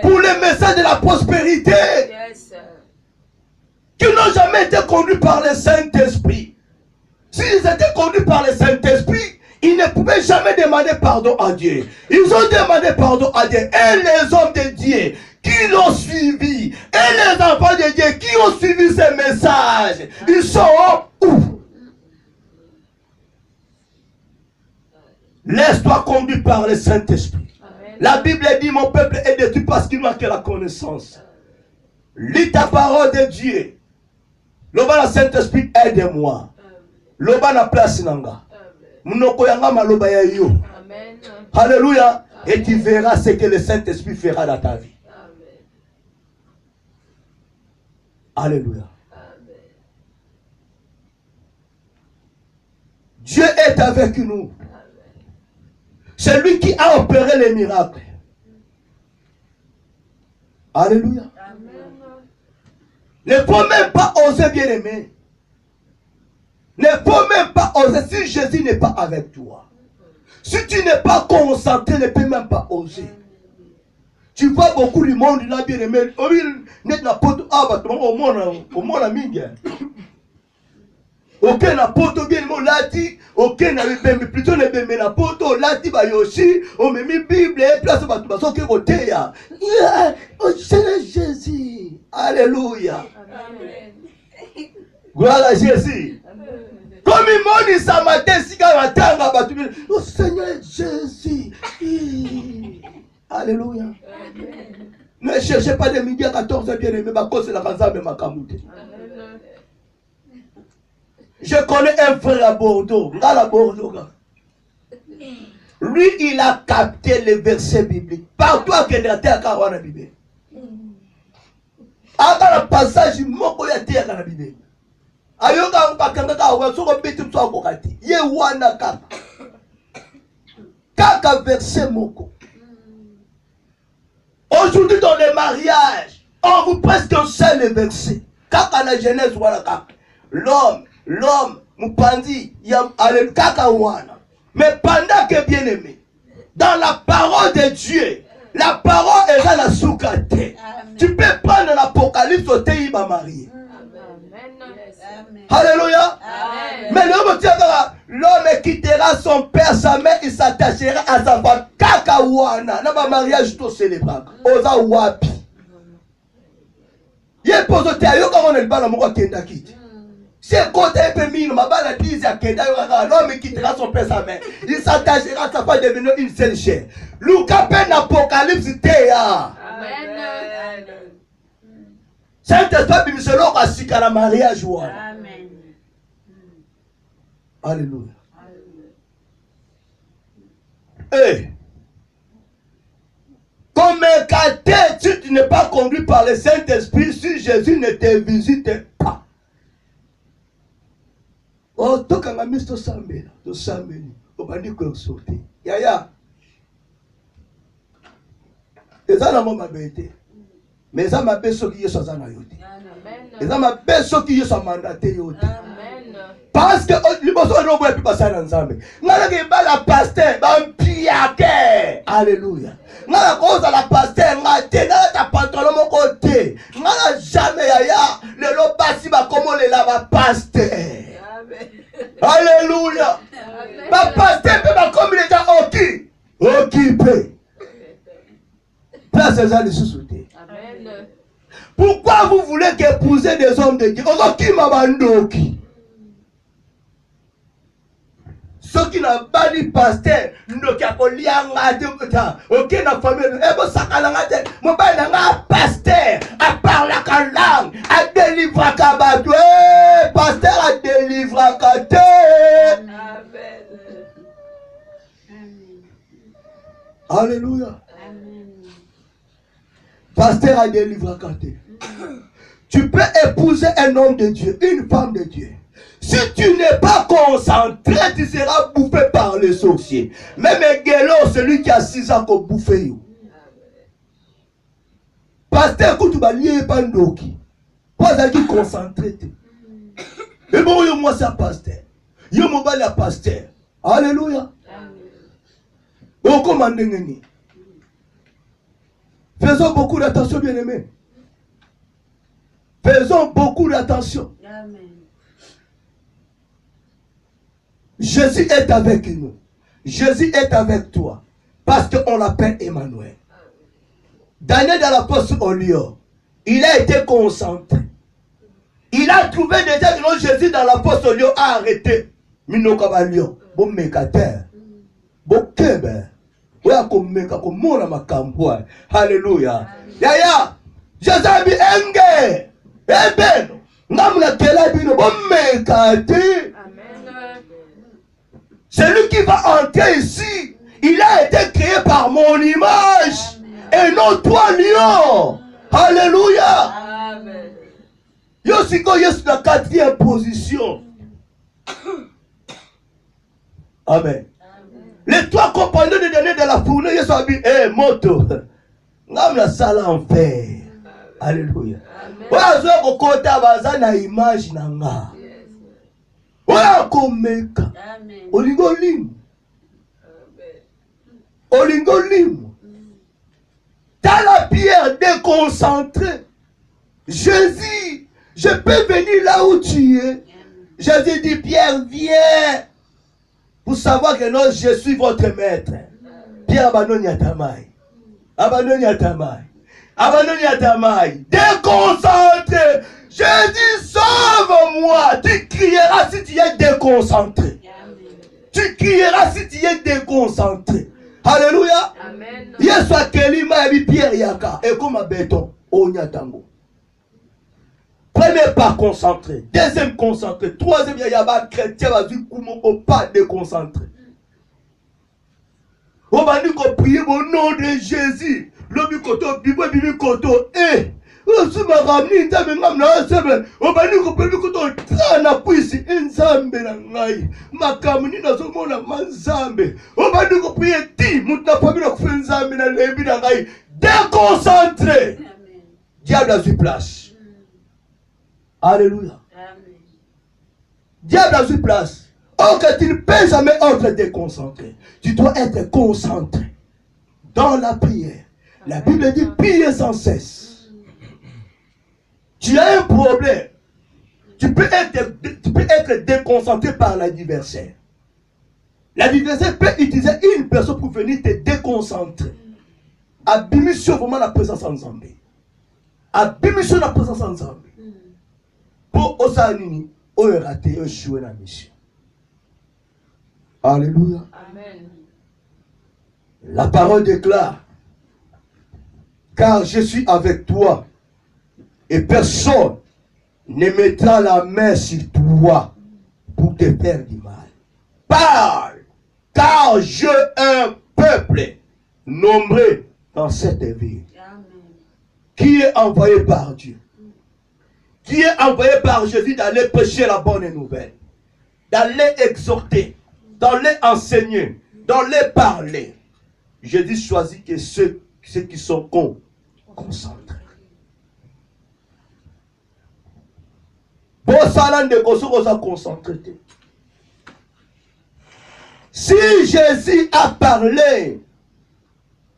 pour le message de la prospérité, qui n'ont jamais été conduits par le Saint-Esprit? S'ils étaient conduits par le Saint-Esprit, ils ne pouvaient jamais demander pardon à Dieu. Ils ont demandé pardon à Dieu. Et les hommes de Dieu qui l'ont suivi, et les enfants de Dieu qui ont suivi ces messages, ils sont où? Laisse-toi conduire par le Saint-Esprit. La Bible dit, mon peuple est détruit parce qu'il manque la connaissance. Lis ta parole de Dieu. Loba la Saint-Esprit, aide-moi. Loba na place nanga. Munoko yanga maloba ya yo. Alléluia. Et tu verras ce que le Saint-Esprit fera dans ta vie. Alléluia. Dieu est avec nous. C'est lui qui a opéré les miracles. Alléluia. Ne faut même pas oser, bien aimer. Ne faut même pas oser si Jésus n'est pas avec toi. Si tu n'es pas concentré, ne peux même pas oser. Tu vois beaucoup du monde là, bien aimé. Aucun na poto bien mo lati, aucun na bembe plutôt na bembe na poto lati ba yoshi, on me mi Bible et place ba to ke côté ya. Oh Seigneur Jésus. Alléluia. Amen. Gloire à Jésus. Comme il m'a dit ça matin si ka matanga ba tu. Oh Seigneur Jésus. Alléluia. Ne cherchez pas de midi à 14h bien aimé ba cause la kanzambe makamute. Je connais un frère à Bordeaux. Lui, il a capté les versets bibliques. Partout à Kenyatta, à Kawana Bible. À le passage, il m'a dit à la Bible. Ayoka, on va quand on va bitu toi kokati. Yewana kaka. Kaka verset moko. Aujourd'hui, dans les mariages, on vous presque un seul verset. Kaka la Genèse, voilà kaka. L'homme, Mupandi, Kakawana. Mais pendant que bien aimé, dans la parole de Dieu, la parole est dans la soukate. Tu peux prendre l'Apocalypse au pays va marier. Alléluia. Mais l'homme quittera son père, sa mère, il s'attachera à sa femme. Kakawana, dans le mariage tout célébrable. Oza wapi. Yé pose te ayo quand on est le bal amoureux Kendaki. C'est côté peu mine, ma balle dise à Kenda, l'homme quittera son père, sa mère. Il s'attachera, ça va devenir une seule chair. Lucas peine Apocalypse Théa. Amen. Saint-Esprit, il se l'aura à la mariage. Amen. Alléluia. Et comme un cathé, tu n'es pas conduit par le Saint-Esprit si Jésus ne te visite pas. Oh, tout quand on a mis to sambela, on va dire qu'on sortait. Yaya. Et ça, on m'a bêté. Mais ça m'a bêté qui est sans anayote. Et ça m'a bêté qui est sans mandaté yote. Parce que les personnes ne vont plus passer ensemble. Nous avons la pasteur, un piaquet. Alléluia. Nous avons la pasteur, nous avons pantalon mon côté. Nous n'avons jamais yaya. Le lobasi va comme les lava pasteur. Alléluia. Ma pasteur peut pas comme les gens occupé. Place les gens de sous-souter. Pourquoi vous voulez qu'épouser des hommes de Dieu? Qui m'a bandoki? Ceux qui n'ont pas dit pasteur, nous qui avons lié ok, la famille, mon père n'a pasteur, à part la langue, à délivrer à Kabadou, pasteur à délivrer à Katé. Alléluia. Pasteur à délivrer à Katé. Tu peux épouser un homme de Dieu, une femme de Dieu. Si tu n'es pas concentré, tu seras bouffé par les sorciers. Même Guélo, celui qui a 6 ans qu'on bouffe. Pasteur, écoute, tu vas lier Pandoki. Pas à dire concentré. Et bon, moi, c'est un pasteur. Yo, mon bal, pasteur. Alléluia. On commande. Faisons beaucoup d'attention, bien-aimés. Faisons beaucoup d'attention. Amen. Jésus est avec nous. Jésus est avec toi. Parce qu'on l'appelle Emmanuel. Daniel dans la poste au lion, il a été concentré. Il a trouvé déjà que Jésus dans la poste au lion a arrêté. Minoka lion. Bon mécateur. Bon kebe. Alléluia. Yaya. Jésus a dit enge. Eben. Namna kela bino bon mécateur. Celui qui va entrer ici, Il a été créé par mon image. Et non toi, lion. Alléluia. Yo siko Yesu na 4e position. Amen. Les 3 compagnons de dernier de la fournée, Yesu a dit, moto. Ngam la salle en fer. Alléluia. Oyazo kokota baza na image na nga. Oya komeka. Olingo lim. Olingo lim. Dans la pierre déconcentrée. Jésus, je peux venir là où tu es. Jésus dit, Pierre, viens. Pour savoir que non, je suis votre maître. Pierre abandonne Yatamai. Abandonne Yatamai. Abandonne Yatamai. Déconcentré. Jésus, sauve-moi. Tu crieras si tu es déconcentré. Tu crieras si tu es déconcentré. Alléluia. Amen. Yesu akelima ebi Pierre yaka. Et comme un béton. Onyatango. Premier pas concentré. Deuxième concentré. Troisième, il y a un chrétien qui a vu comment pas déconcentré. On va nous prier au nom de Jésus. Le koto, bibi koto. Si ma ramni nzambe ngam na sebe obani ko pebi ko to na puisi nzambe na ngai makamuni na zo mona manzambe obani ko prier ti mutna famille na ko fe nzambe na lebi na ngai déconcentré. Diable a eu place. Alléluia. Diable a eu place. Or que tu ne peux jamais être déconcentré. Tu dois être concentré dans la prière. La Bible dit prier sans cesse. Tu as un problème. Tu peux être déconcentré par l'adversaire. L'adversaire peut utiliser une personne pour venir te déconcentrer. Abimission vraiment la présence en Zambie. Abimission la présence en Zambie. Pour Osanini, on est raté, on échoué la mission. Alléluia. Amen. La parole déclare, car je suis avec toi. Et personne ne mettra la main sur toi pour te faire du mal. Parle, car j'ai un peuple nombreux dans cette ville. Qui est envoyé par Dieu. Qui est envoyé par Jésus d'aller prêcher la bonne nouvelle. D'aller exhorter, d'aller enseigner, d'aller parler. Jésus choisit que ceux qui sont concentrés. Si Jésus a parlé,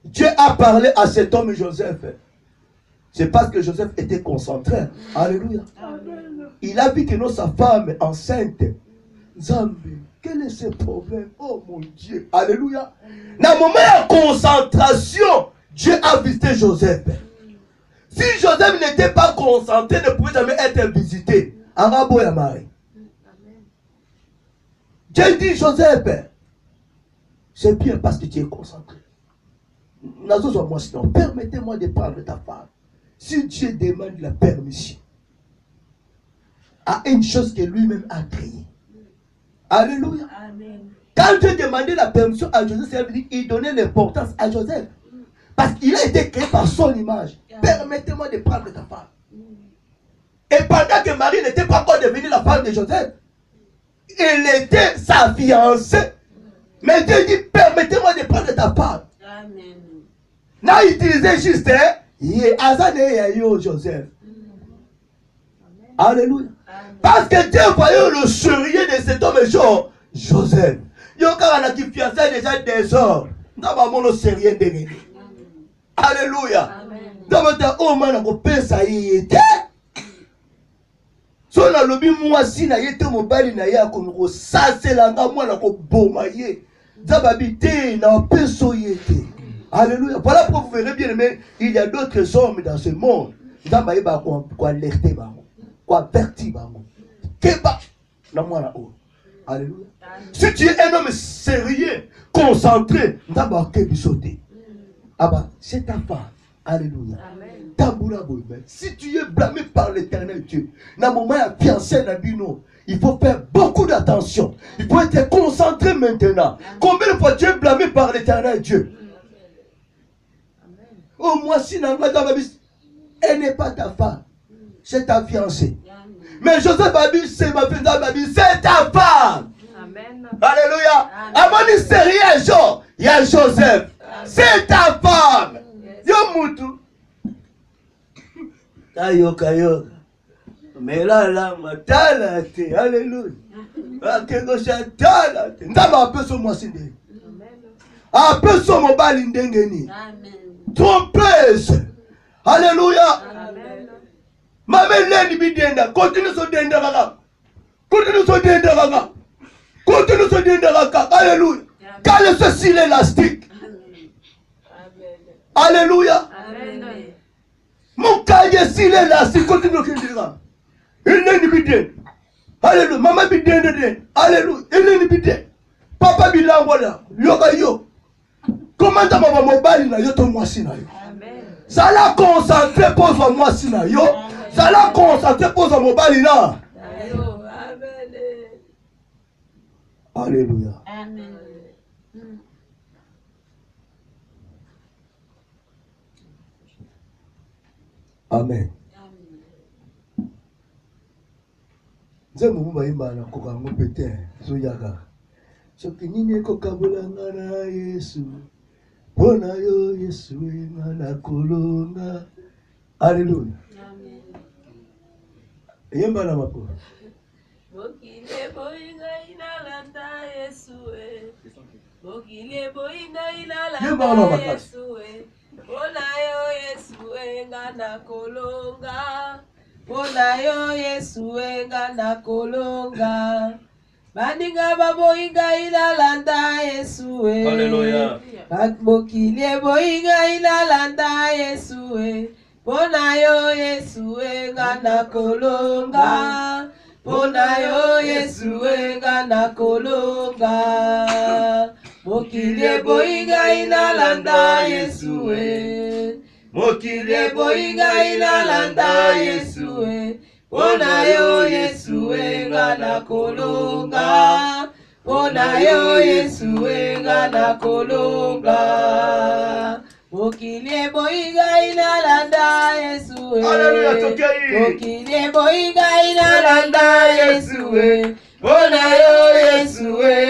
Dieu a parlé à cet homme Joseph. C'est parce que Joseph était concentré. Alléluia. Amen. Il a vu que non, sa femme enceinte. Zambé, quel est ce problème? Oh mon Dieu. Alléluia. Dans le moment de concentration, Dieu a visité Joseph. Si Joseph n'était pas concentré, ne pouvait jamais être visité. Arabo ya Marie. Dieu dit Joseph, c'est bien parce que tu es concentré. Permettez-moi de prendre ta femme. Si Dieu demande la permission à une chose que lui-même a créée. Alléluia. Amen. Quand Dieu demandait la permission à Joseph, ça veut dire qu'il donnait l'importance à Joseph. Parce qu'il a été créé par son image. Permettez-moi de prendre ta femme. Et pendant que Marie n'était pas encore devenue la femme de Joseph, elle était sa fiancée. Mais Dieu dit, permettez-moi de prendre ta femme. Amen. Là, il disait juste, Joseph. Alléluia. Parce que Dieu voyait le sérieux de cet homme Joseph. Il y a qui fiancé déjà des hommes. Dans le sérieux de lui. Alléluia. Dans le homme, on peut ça y était. So na lobi mwasi na yete mobali na ya ko saselanga mwana ko boma ye zababité na peso yete. Alléluia. Voilà pourquoi vous verrez bien aimé, il y a d'autres hommes dans ce monde. Zamba yeba ko alerter bango, ko avertir bango. Keba na mwana o. Alléluia. Si tu es un homme sérieux, concentré, zamba ke bisoté. Aba, c'est ta femme. Alléluia. Si tu es blâmé par l'éternel Dieu, dans le moment où fiancé dans Bino, il faut faire beaucoup d'attention. Il faut être concentré maintenant. Combien de fois tu es blâmé par l'éternel Dieu? Oh, moi, si dans le elle n'est pas ta femme, c'est ta fiancée. Mais Joseph a dit, c'est ma fiancée, c'est ta femme. Amen. Alléluia. Avant de c'est rien, genre, il y a Joseph. C'est ta femme. Yo Moutou. Kayo. Mais là, matala te. Alléluia. Akego chatala te. Ndama apeso mwasinde. Apeso mobali ndengeni. Trompeuse. Alléluia. Maman leni bidenda. Continue so denda kaka. Continue so denda kaka. Alléluia. Cale ce cil élastique. Alléluia. Mon cahier s'il est là, c'est continue de dire. Il n'est ni bidé. Alléluia. Maman bidé. Alléluia. Il n'est ni bidé. Papa bilan voilà. Yo. Comment ta maman mobile na yo to moi sina yo. Ça la concentré pose moi sina yo. Ça la concentré pose mobile na. Alléluia. Amen. Amen. Nzambe mubayimba na kokango pete zoyaka. Soki nini kokabulanga na Yesu. Bona yo Yesu ngana kolonga. Alléluia. Amen. Yemba na mako. Bokile boinga inalanda Yesu. Bokile boinga inalanda Yesu. Bona yo Yesu ngana kolonga. Bona yo Yesu ngana kolonga. Baninga baboinga inalanda Yesu. Alléluia. Bokile boinga inalanda Yesu. Bona yo Yesu ngana kolonga. Bona yo Yesu ngana kolonga. Mokile boinga inalanda Yesu. Mokile boinga inalanda Yesu. Bona yo Yesu ngana kolonga. Bona yo Yesu ngana kolonga. Mokile boinga inalanda Yesu. Alléluia, tokei. Mokile boinga inalanda Yesu. Bona yo Yesu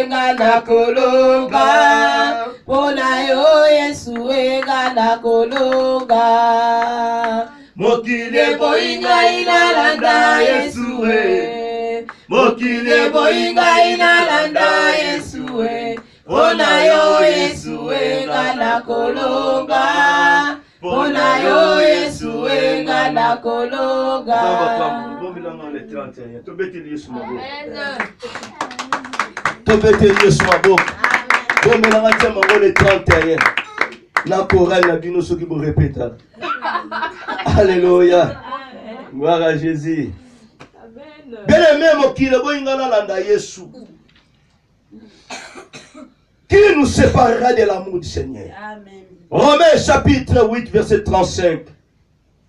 ngana kolonga. Bona yo Yesu ngana kolonga. Mokile boinga inalanda Yesu. Mokile boinga inalanda Yesu. Bona yo Yesu ngana kolonga. Bona yo Yesu ngana kolonga. Tobeteli Yesu maboko. Bomelanga tema ngole 31. Na chorale na bino soki bo répéta. Alléluia. Gloire à Jésus. Amen. Bien-aimé mokile boinga na landa Yesu. Qui nous séparera de l'amour du Seigneur? Amen. Romains chapitre 8 verset 35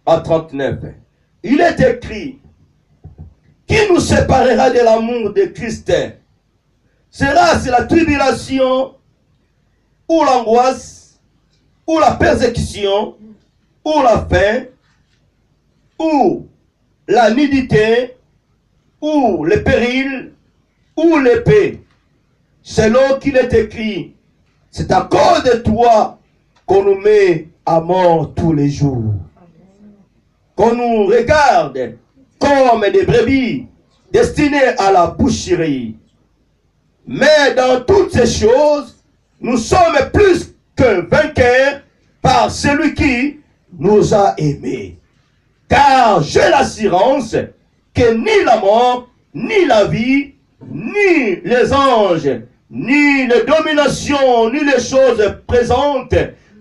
à 39. Il est écrit: qui nous séparera de l'amour de Christ? Sera-ce la tribulation, ou l'angoisse, ou la persécution, ou la faim, ou la nudité, ou le péril, ou l'épée? Selon qu'il est écrit, c'est à cause de toi qu'on nous met à mort tous les jours. Qu'on nous regarde comme des brebis destinées à la boucherie. Mais dans toutes ces choses, nous sommes plus que vainqueurs par celui qui nous a aimés. Car j'ai l'assurance que ni la mort, ni la vie, ni les anges, ni les dominations, ni les choses présentes,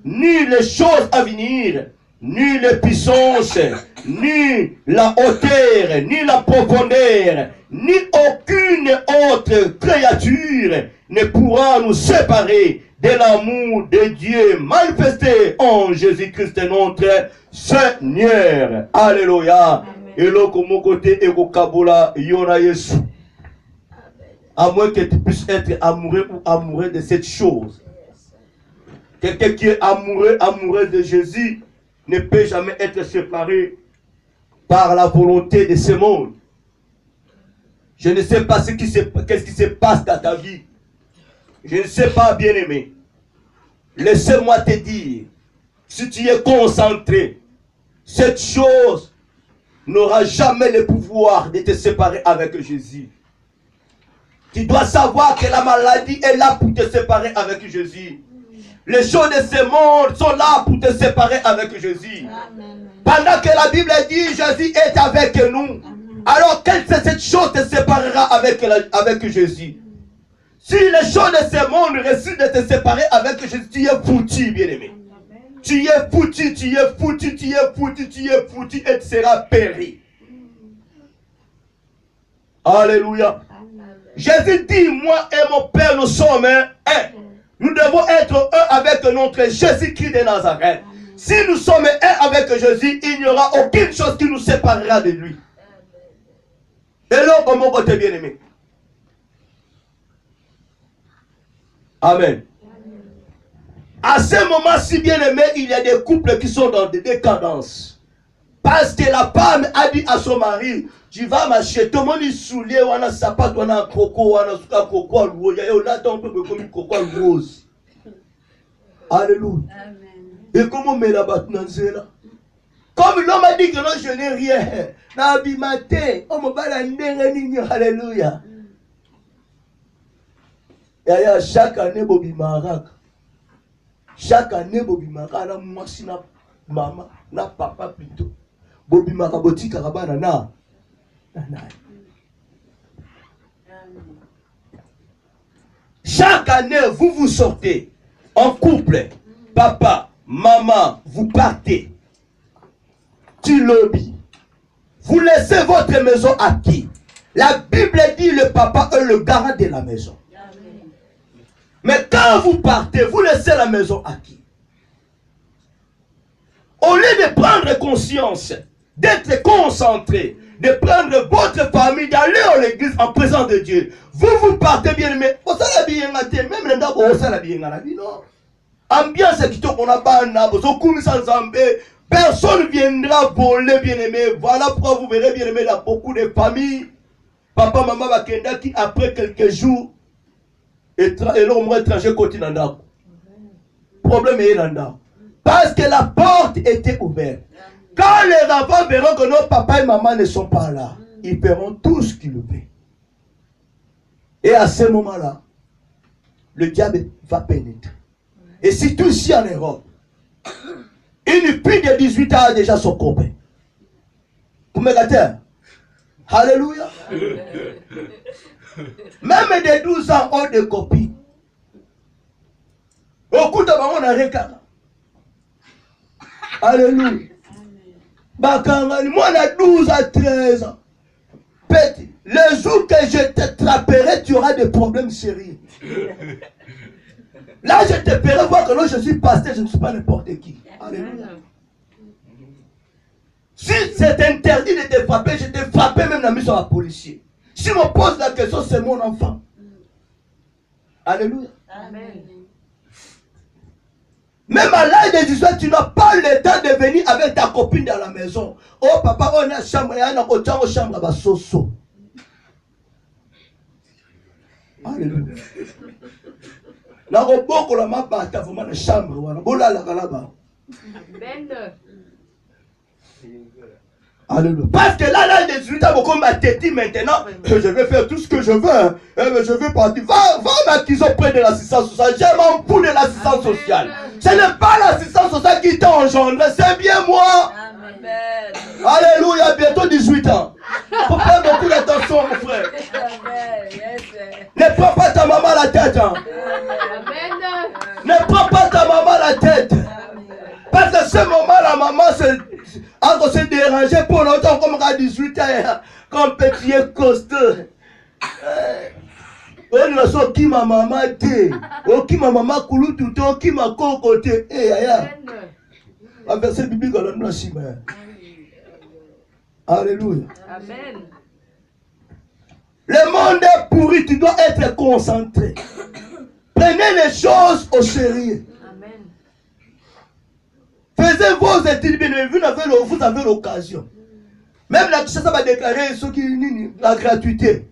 ni les choses à venir, ni les puissances, ni la hauteur, ni la profondeur, ni aucune autre créature ne pourra nous séparer de l'amour de Dieu manifesté en Jésus-Christ notre Seigneur. Alléluia. Et là, comme mon côté, et Kabula, Yona Yesu. À moins que tu puisses être amoureux ou amoureux de cette chose. Quelqu'un qui est amoureux de Jésus ne peut jamais être séparé par la volonté de ce monde. Je ne sais pas qu'est-ce qui se passe dans ta vie. Je ne sais pas, bien-aimé. Laissez-moi te dire, si tu es concentré, cette chose n'aura jamais le pouvoir de te séparer avec Jésus. Tu dois savoir que la maladie est là pour te séparer avec Jésus. Les choses de ce monde sont là pour te séparer avec Jésus. Amen. Pendant que la Bible dit Jésus est avec nous. Amen. Alors quelle c'est cette chose te séparera avec Jésus? Si les choses de ce monde réussissent de te séparer avec Jésus, tu es foutu, bien-aimé. Tu es foutu, tu es foutu, tu es foutu, tu es foutu et tu seras péri. Alléluia. Jésus dit, moi et mon Père, nous sommes un. Nous devons être un avec notre Jésus-Christ de Nazareth. Si nous sommes un avec Jésus, il n'y aura aucune chose qui nous séparera de lui. Et là, comme mon côté bien-aimé. Amen. À ce moment-ci, bien-aimé, il y a des couples qui sont dans des décadences. Parce que la femme a dit à son mari, tu vas m'acheter, tout le monde est soulié, on a sapat, on a un coco, on a un coco, on a un peu comme un coco rose. Alléluia. Et comment on met la batte dans ce là? Comme l'homme a dit que non, je n'ai rien. Nabi matin, on me va la négligence. Alléluia. Et chaque année, Bobby Marak. Chaque année, Bobby Marak, moi, si na maman, na papa plutôt. Bobby Maraboti Karabana, na. Chaque année, vous vous sortez en couple. Papa, maman, vous partez. Tu lobby. Vous laissez votre maison à qui? La Bible dit le papa est le garant de la maison. Mais quand vous partez, vous laissez la maison à qui? Au lieu de prendre conscience, d'être concentré, de prendre votre famille, d'aller à l'église en présence de Dieu, vous partez bien, mais vous savez bien, même dans vous savez bien la vie, non? Ambiance qui on a pas personne viendra voler bien aimé. Voilà pourquoi vous verrez bien aimé dans beaucoup de familles. Papa, maman, Bakenda qui après quelques jours et l'homme étranger continue dans le problème est là. Parce que la porte était ouverte. Quand les enfants verront que nos papa et maman ne sont pas là, ils paieront tout ce qu'ils veulent. Et à ce moment-là, le diable va pénétrer. Et si tout ici en Europe, une fille de 18 ans a déjà son copain. Vous me gâtez? Alléluia. Même des 12 ans ont des copines. Au coup de on a récaré. Alléluia. Bakangani, moi on a 12 à 13 ans. Petit, le jour que je t'attraperai, tu auras des problèmes sérieux. Là, je te ferai voir que non, je suis pasteur, je ne suis pas n'importe qui. Alléluia. Si c'est interdit de te frapper, je te frapperai même la mission à policier. Si on me pose la question, c'est mon enfant. Alléluia. Amen. Même à l'âge de 18 ans, tu n'as pas le temps de venir avec ta copine dans la maison. Oh papa, on a chambre, il y a une chambre à Soso. Alléluia. La robot, la m'a pas vraiment la chambre. Voilà, là-bas. Alléluia. Parce que là, l'âge de 18 ans, beaucoup m'a dit maintenant, je vais faire tout ce que je veux. Je veux partir. Va m'acquiser auprès de l'assistance sociale. J'ai m'en fous de l'assistance sociale. Ce n'est pas l'assistance sociale qui t'a engendré, c'est bien moi. Amen. Alléluia, bientôt 18 ans. Il faut faire beaucoup d'attention, mon frère. Ne prends pas ta maman à la tête. Hein. Ne prends pas ta maman à la tête. Parce que ce moment, la maman se dérangeait pour longtemps, comme à 18 ans, comme petit et costaud. On a so qui ma maman te. O qui ma maman kulutu te. O qui ma koko te. Eh yaya. Un verset biblique on a nous aussi. Alléluia. Amen. Le monde est pourri, tu dois être concentré. Prenez les choses au sérieux. Amen. Faisez vos études bien, vous avez l'occasion. Même la ça va déclarer ceux qui la gratuité.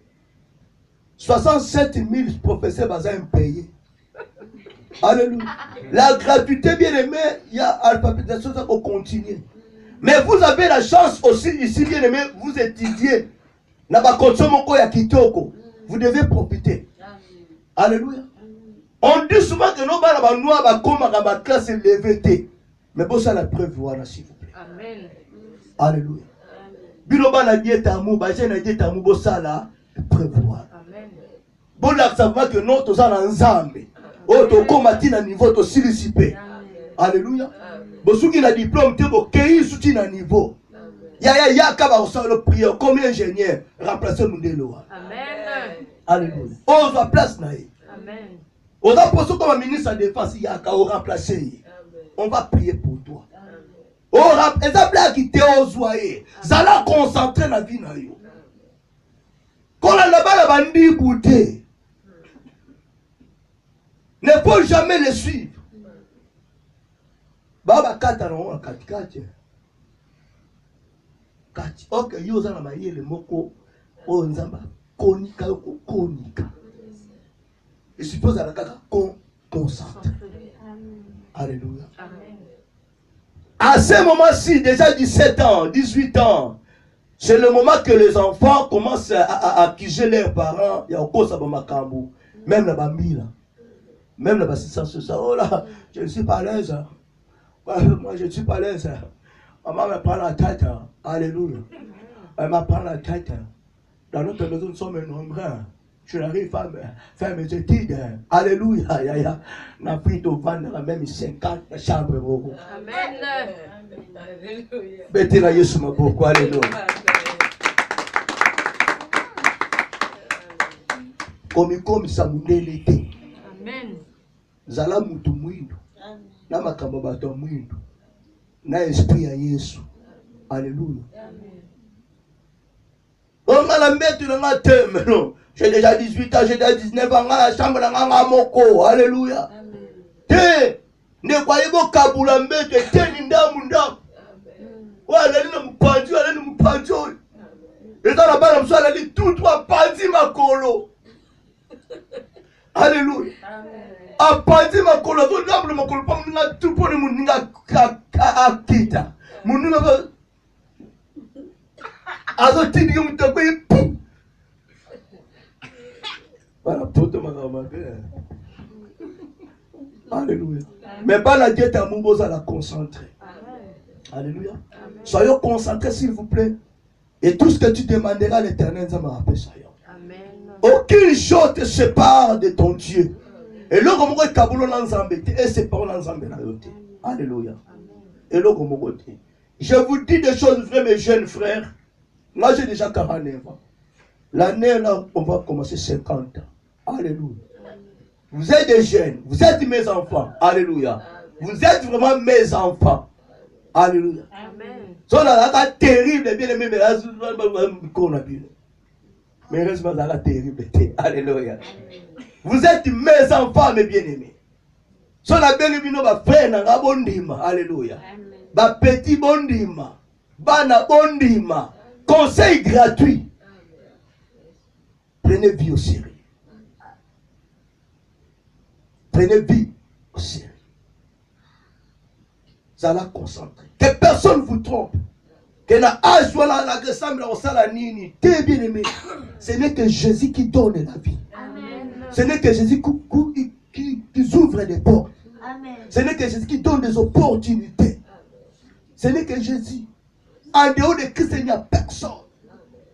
67 000 professeurs vont payer. Alléluia. La gratuité, bien aimé, il y a alphabétisation, ça va continuer. Mais vous avez la chance aussi, ici, bien aimé, vous étudiez. Vous devez profiter. Alléluia. On dit souvent que nos balabans noirs comme ma classe LVT. Mais bon, ça la preuve, voilà, s'il vous plaît. Amen. Alléluia. Biloba na dieta amu, baje na dieta amu, bon, ça la preuve, voilà. Amen. Bon, là, ça va que nous, tous en ensemble. Oh, tu combattis à niveau, tu silicipé. Alléluia. Bon, ceux qui ont diplôme, tu es soutien à niveau. Ya kaba le prière comme ingénieur remplacer nous de loi. Amen. Alléluia. On va place naïe. Amen. On va poser comme ministre de défense ya ka remplacer. On va prier pour toi. On exemple qui te ozoyer. Ça la concentrer la vie na yo. Quand la bandi bouté. Ne faut jamais les suivre. Baba kata na katikati. Ok, yo za na mayele moko o nzamba konika konika. Et suppose à la kaka concentré. Alléluia. Amen. À ce moment-ci, déjà 17 ans, 18 ans, c'est le moment que les enfants commencent à accuser leurs parents. Il y a encore ça dans ma cambo. Même la bambine, même la bassistance, ça. Oh là, je ne suis pas à l'aise. Moi, je ne suis pas à l'aise. Maman me prend la tête. Alléluia. Elle me prend la tête. Dans notre maison, nous sommes nombreux. Je n'arrive pas à faire mes études. Alléluia. On a pris au vendre même 50 chambres. Amen. Mettez la Yesu ma pourquoi. Alléluia. Comme ça nous l'été. Amen. Zala mutu mwindo. Na makambo bato mwindo. Na esprit ya Yesu. Alléluia. On a la mettre dans la thème, non. J'ai déjà 18 ans, j'ai déjà 19 ans, la chambre dans la moko. Alléluia. Te, ne croyez pas kabula mbete, te ninda munda. Ouais, allez nous pendu, allez nous pendu. Et dans la balle, elle a dit tout trois pendu ma colo. Alléluia. A pendu ma colo, tout d'abord ma colo, pas mon tout pour le monde à kita. Mon nom azotini yo mutako ipu. Voilà, poto makamabé. Alléluia. Mais pas la diète à Moubosa la concentrer. Alléluia. Soyons concentrés s'il vous plaît. Et tout ce que tu demanderas à l'Éternel, ça me rappelle ça. Aucune chose te sépare de ton Dieu. Et là, comme on kabulo l'ensemble, et sépare l'ensemble la yote. Alléluia. Et là, comme on je vous dis des choses vraies, mes jeunes frères. Moi, j'ai déjà 49 ans. L'année là, on va commencer 50 ans. Alléluia. Vous êtes des jeunes. Vous êtes mes enfants. Alléluia. Vous êtes vraiment mes enfants. Alléluia. Amen. Ça, c'est terrible. Bien aimé, mais là, mais heureusement, c'est terrible. Alléluia. Vous êtes mes enfants, mes bien-aimés. Ça, la bien aimé, nos frères, n'a bondima. Alléluia. Ba petit bondima. Bana bondima. Conseil gratuit. Prenez vie au sérieux. Prenez vie au sérieux. Ça la concentre. Que personne vous trompe. Que la âge soit là, la ressemble au salanini. T'es bien aimé. Ce n'est que Jésus qui donne la vie. Amen. Ce n'est que Jésus qui ouvre des portes. Amen. Ce n'est que Jésus qui donne des opportunités. Ce n'est que Jésus. En dehors de Christ, il n'y a personne.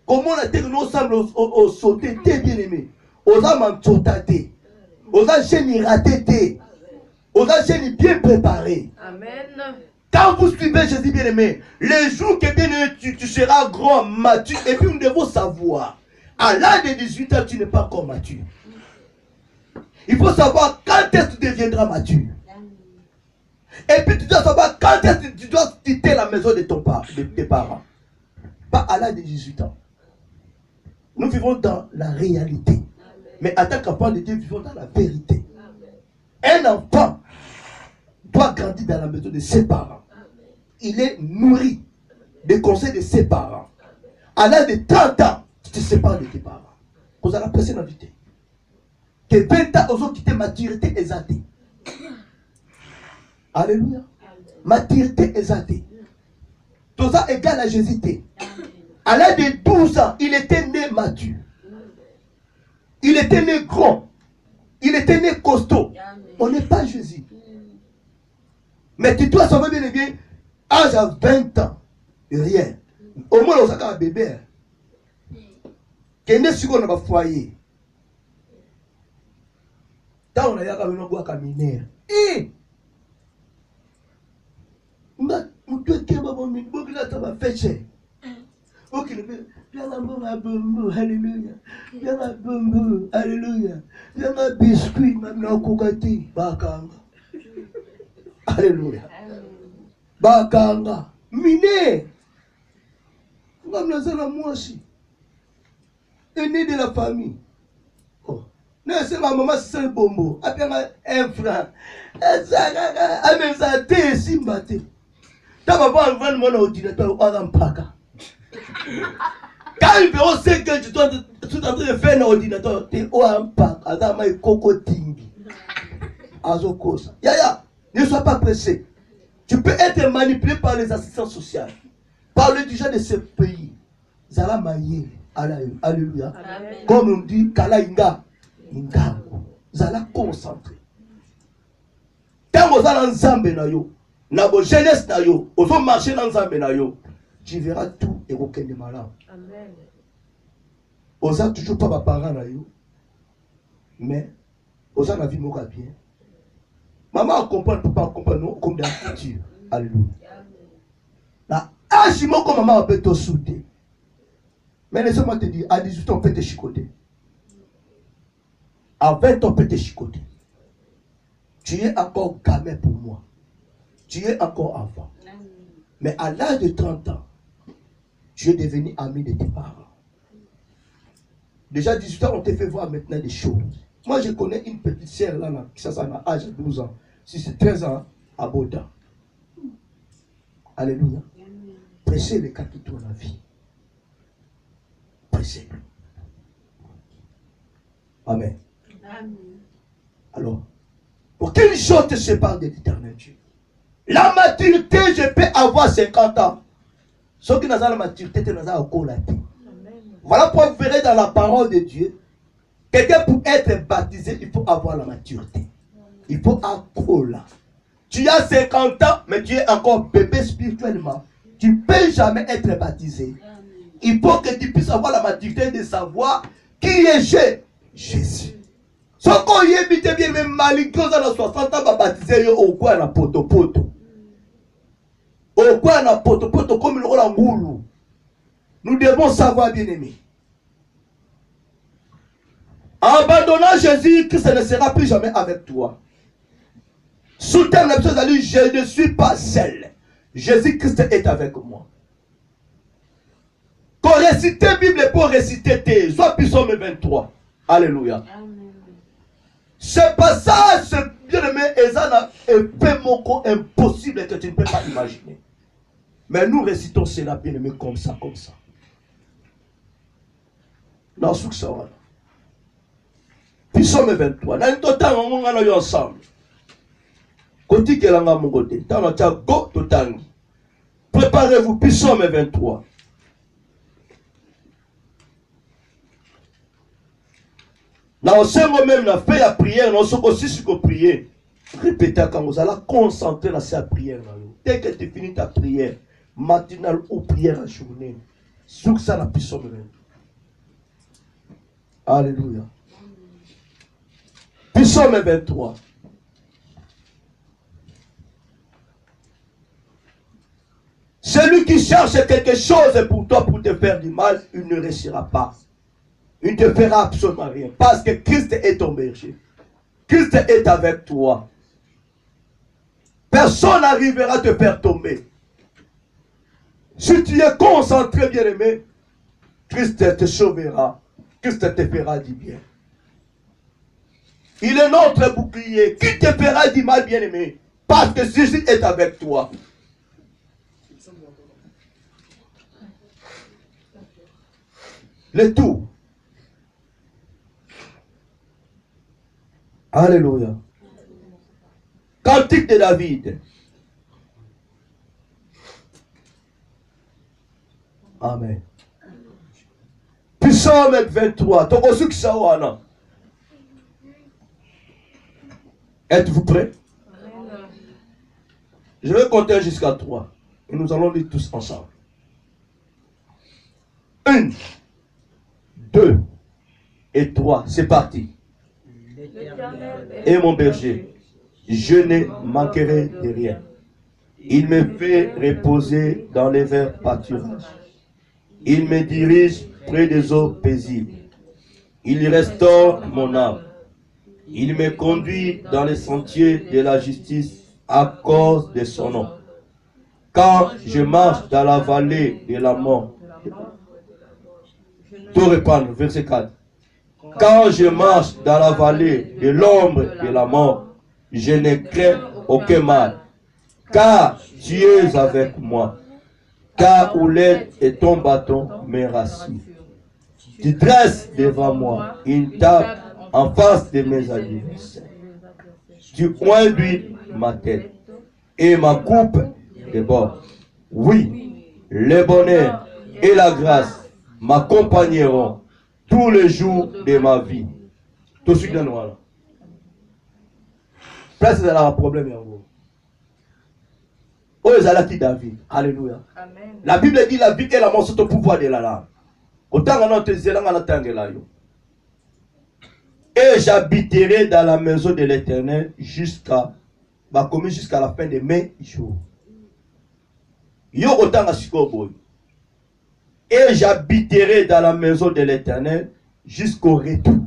Comment la terre nous semble au sauté, t'es bien aimé. Aux âmes en sauté. Aux âmes génies ratés. Aux âmes génies bien préparés. Amen. Quand vous suivez Jésus bien aimé, les jours que bien aimé, tu seras grand, mature. Et puis nous devons savoir, à l'âge de 18 ans, tu n'es pas encore mature. Il faut savoir quand est-ce que tu deviendras mature. Et puis tu dois savoir quand est-ce que tu dois quitter la maison de tes parents. Pas à l'âge de 18 ans. Nous vivons dans la réalité. Mais en tant qu'enfant de Dieu, nous vivons dans la vérité. Un enfant doit grandir dans la maison de ses parents. Il est nourri des conseils de ses parents. À l'âge de 30 ans, tu te sépares de tes parents. Vous allez apprécier l'invité. Que 20 ans, ils ont quitté maturité exaltée. Alléluia. Maturité exaltée. Tout ça égale à Jésus. À l'âge de 12 ans, il était né mature. Il était né grand. Il était né costaud. On n'est pas Jésus. Mais tu dois savoir bien et bien, âge à 20 ans, rien. Au moins, on a un bébé. Qui est né sur un foyer. Tant on a eu un bois caminaire. Et on doit qu'il y ait un peu de fait. Ok, bien un bon, alléluia. Bien un bon, alléluia. Bien un biscuit, maintenant, kokati, bakanga. Alléluia. Bakanga. Miné. Comme nous sommes moi aussi. Aîné de la famille. Oh. Non, c'est ma maman, c'est le bombo. Après, un franc. Ah, même ça, t'es si maté. T'as pas besoin de vendre mon ordinateur au Rampaka. Quand il verra 5 ans, tu dois tout en train de faire un ordinateur, tu es au Rampaka. Adama et Coco Tingi. Azokosa. Yaya, ne sois pas pressé. Tu peux être manipulé par les assistants sociaux, par le dirigeant de ce pays. Zala Maye. Alléluia. Amen. Comme on dit, Kala Inga. Inga. Zala concentré. Quand vous allez en Zambé, na bo jeunesse na yo, ozo marcher dans Zambé na yo, tu verras tout et aucun de malade. Amen. Oza toujours pas parents na yo, mais oza na vie moka bien. Maman comprend, papa comprend, non, comme dans la culture. Alléluia. Na âge moko maman peut te souder. Mais laisse-moi te dire, à 18 ans on peut te chicoter. À 20 ans on peut te chicoter. Tu es encore gamin pour moi. Tu es encore enfant. Mais à l'âge de 30 ans, tu es devenu ami de tes parents. Déjà 18 ans, on te fait voir maintenant des choses. Moi, je connais une petite sœur là, qui ça a l'âge de 12 ans. Si c'est 13 ans, à Boda. Alléluia. Pressez les cas qui tournent la vie. Pressez. Amen. Amen. Alors, pour quelle chose te sépare de l'éternel Dieu? La maturité, je peux avoir 50 ans. Ceux qui n'ont pas la maturité, tu n'as pas encore la vie. Voilà pourquoi vous verrez dans la parole de Dieu, quelqu'un pour être baptisé, il faut avoir la maturité. Il faut encore là. Tu as 50 ans, mais tu es encore bébé spirituellement. Tu ne peux jamais être baptisé. Il faut que tu puisses avoir la maturité de savoir qui est Jésus. Ce qu'on y est bien, même malgré ça, 60 ans, va baptiser au quoi na poto. Au quoi na poto comme le rôle ngoulou. Nous devons savoir, bien aimé. En abandonnant Jésus, Christ ne sera plus jamais avec toi. Sous terme la chose, je ne suis pas seul. Jésus-Christ est avec moi. Quand réciter la Bible pour réciter tes, soit Psaume 23. Alléluia. Amen. Ce passage, bien-aimé, est impossible que tu ne peux pas imaginer. Mais nous récitons cela, bien-aimé, comme ça. Dans ce que ça va. Psaume 23. Dans le temps, on va ensemble. Côté que l'on a mon côté. Dans le temps, go total. Préparez-vous, Psaume 23. Dans ce moment même, on a fait la prière, on a aussi su qu'on prier. Répétez quand vous allez concentrer dans cette prière. Dès que tu finis ta prière, matinale ou prière en journée, sur ça la puissance de Dieu. Alléluia. Psaume 23. Celui qui cherche quelque chose pour toi, pour te faire du mal, il ne réussira pas. Il ne te fera absolument rien. Parce que Christ est ton berger. Christ est avec toi. Personne n'arrivera à te faire tomber. Si tu es concentré, bien-aimé, Christ te sauvera. Christ te fera du bien. Il est notre bouclier. Qui te fera du mal, bien-aimé? Parce que Jésus est avec toi. Le tout. Alléluia. Cantique de David. Amen. Psalm 23. Êtes-vous prêts? Je vais compter jusqu'à 3. Et nous allons lire tous ensemble. 1, 2 et 3. C'est parti. Et mon berger, je ne manquerai de rien. Il me fait reposer dans les verts pâturages. Il me dirige près des eaux paisibles. Il restaure mon âme. Il me conduit dans les sentiers de la justice à cause de son nom. Quand je marche dans la vallée de la mort, tout reprendre, verset 4. Quand je marche dans la vallée de l'ombre de la mort, je ne crains aucun mal, car tu es avec moi. Car Ouled et ton bâton me rassurent. Tu dresses devant moi une table en face de mes adversaires. Tu conduis ma tête et ma coupe déborde. Oui, le bonheur et la grâce m'accompagneront tous les jours de ma vie. Tout ce qui est noir. Place de la problème en vous. Oh, Zalaki David. Alléluia. Amen. La Bible dit la vie et la mort sont au pouvoir de la langue. Autant qu'on a et j'habiterai dans la maison de l'Éternel jusqu'à la fin de mes jours. Et j'habiterai dans la maison de l'Éternel jusqu'au retour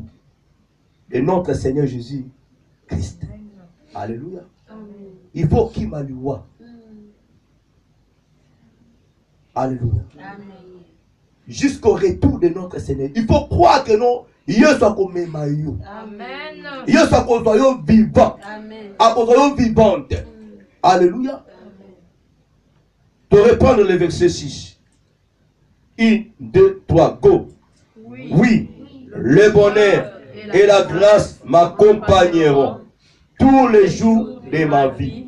de notre Seigneur Jésus Christ. Alléluia. Il faut qu'il m'alloue. Alléluia. Jusqu'au retour de notre Seigneur. Il faut croire que non, il soit comme Maïo. Amen. Il soit comme vivant. Amen. Vivante. Alléluia. Pour reprendre le verset 6. 1, 2, 3, go. Oui, le bonheur et la grâce m'accompagneront tous les jours de ma vie.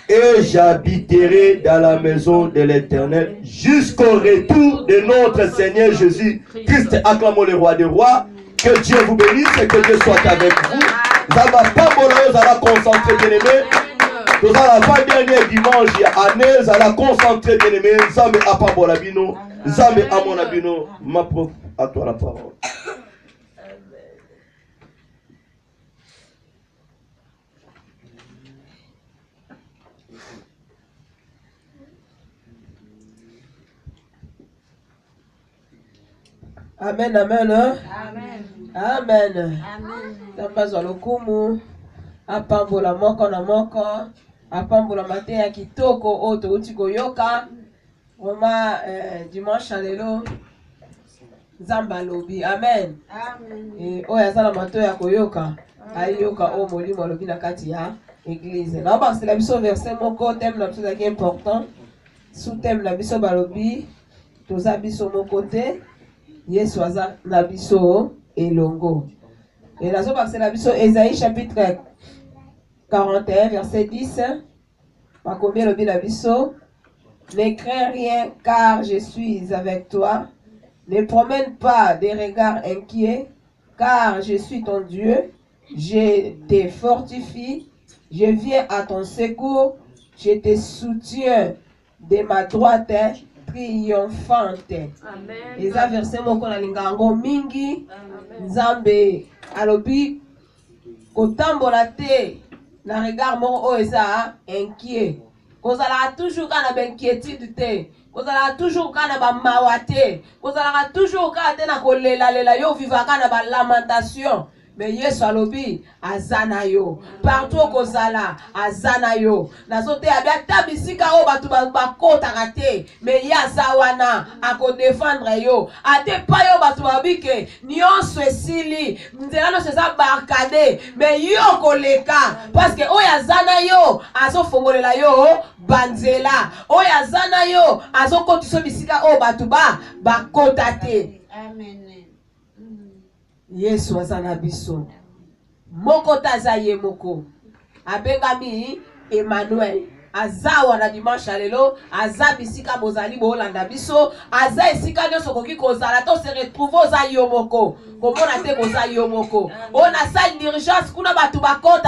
Et j'habiterai dans la maison de l'Éternel jusqu'au retour de notre Seigneur Jésus Christ. Acclamons le roi des rois. Que Dieu vous bénisse et que Dieu soit avec vous. Vous n'avez pas bonheur, vous allez concentrer, bien-aimé. Vous allez pas dernier dimanche année, vous allez concentrer, bien-aimé. Zambe à pas bon labino. Zambe à mon abino. Ma prof, à toi la parole. Amen, amen. Amen. Amen. Tambazo lokumu. Apambola moko na moko. Apambola mate ya kitoko oto utiko yoka. Roma dimanche alelo. Zamba lobi. Amen. Amen. Oya zala mato ya koyoka. Ayoka o molimo lobi na kati ya église. Na ba c'est la biso verset moko thème na biso qui est important. Sous thème na biso balobi. Toza biso moko te. Yesu aza na biso elongo. Et nazo bakse na biso Ésaïe chapitre 41 verset 10. Pa combien lobi na biso? Ne crains rien car je suis avec toi. Ne promène pas des regards inquiets car je suis ton Dieu. Je te fortifie. Je viens à ton secours. Je te soutiens de ma droite triomphante. Amen. Eza verset moko na lingango mingi. Nzambe alobi kotambola te na regard moko o eza inquiet. Kozala toujours kana ba inquiétude te. Kozala toujours kana ba mawa te. Kozala toujours kana te na kolela lela yo vivaka na ba lamentation. mais Yesu alobi azana yo partout kozala azana yo nazote abia tabisika o batu bakota kate mais yaza wana ako défendre yo ate pa yo batu babike nyonso esili nzela no seza barcade mais yo koleka parce que o yazana yo azo fongolela yo banzela o yazana yo azo kotiso bisika o batu bakota te. Amen. Yesu azana biso moko taza ye moko abengami Emmanuel azawa na dimanche lelo aza bisika bozali bolanda biso aza esika nyonso koki kozala to se retrouver oza yo moko komona te koza yo moko ona salle d'urgence kuna batu bakota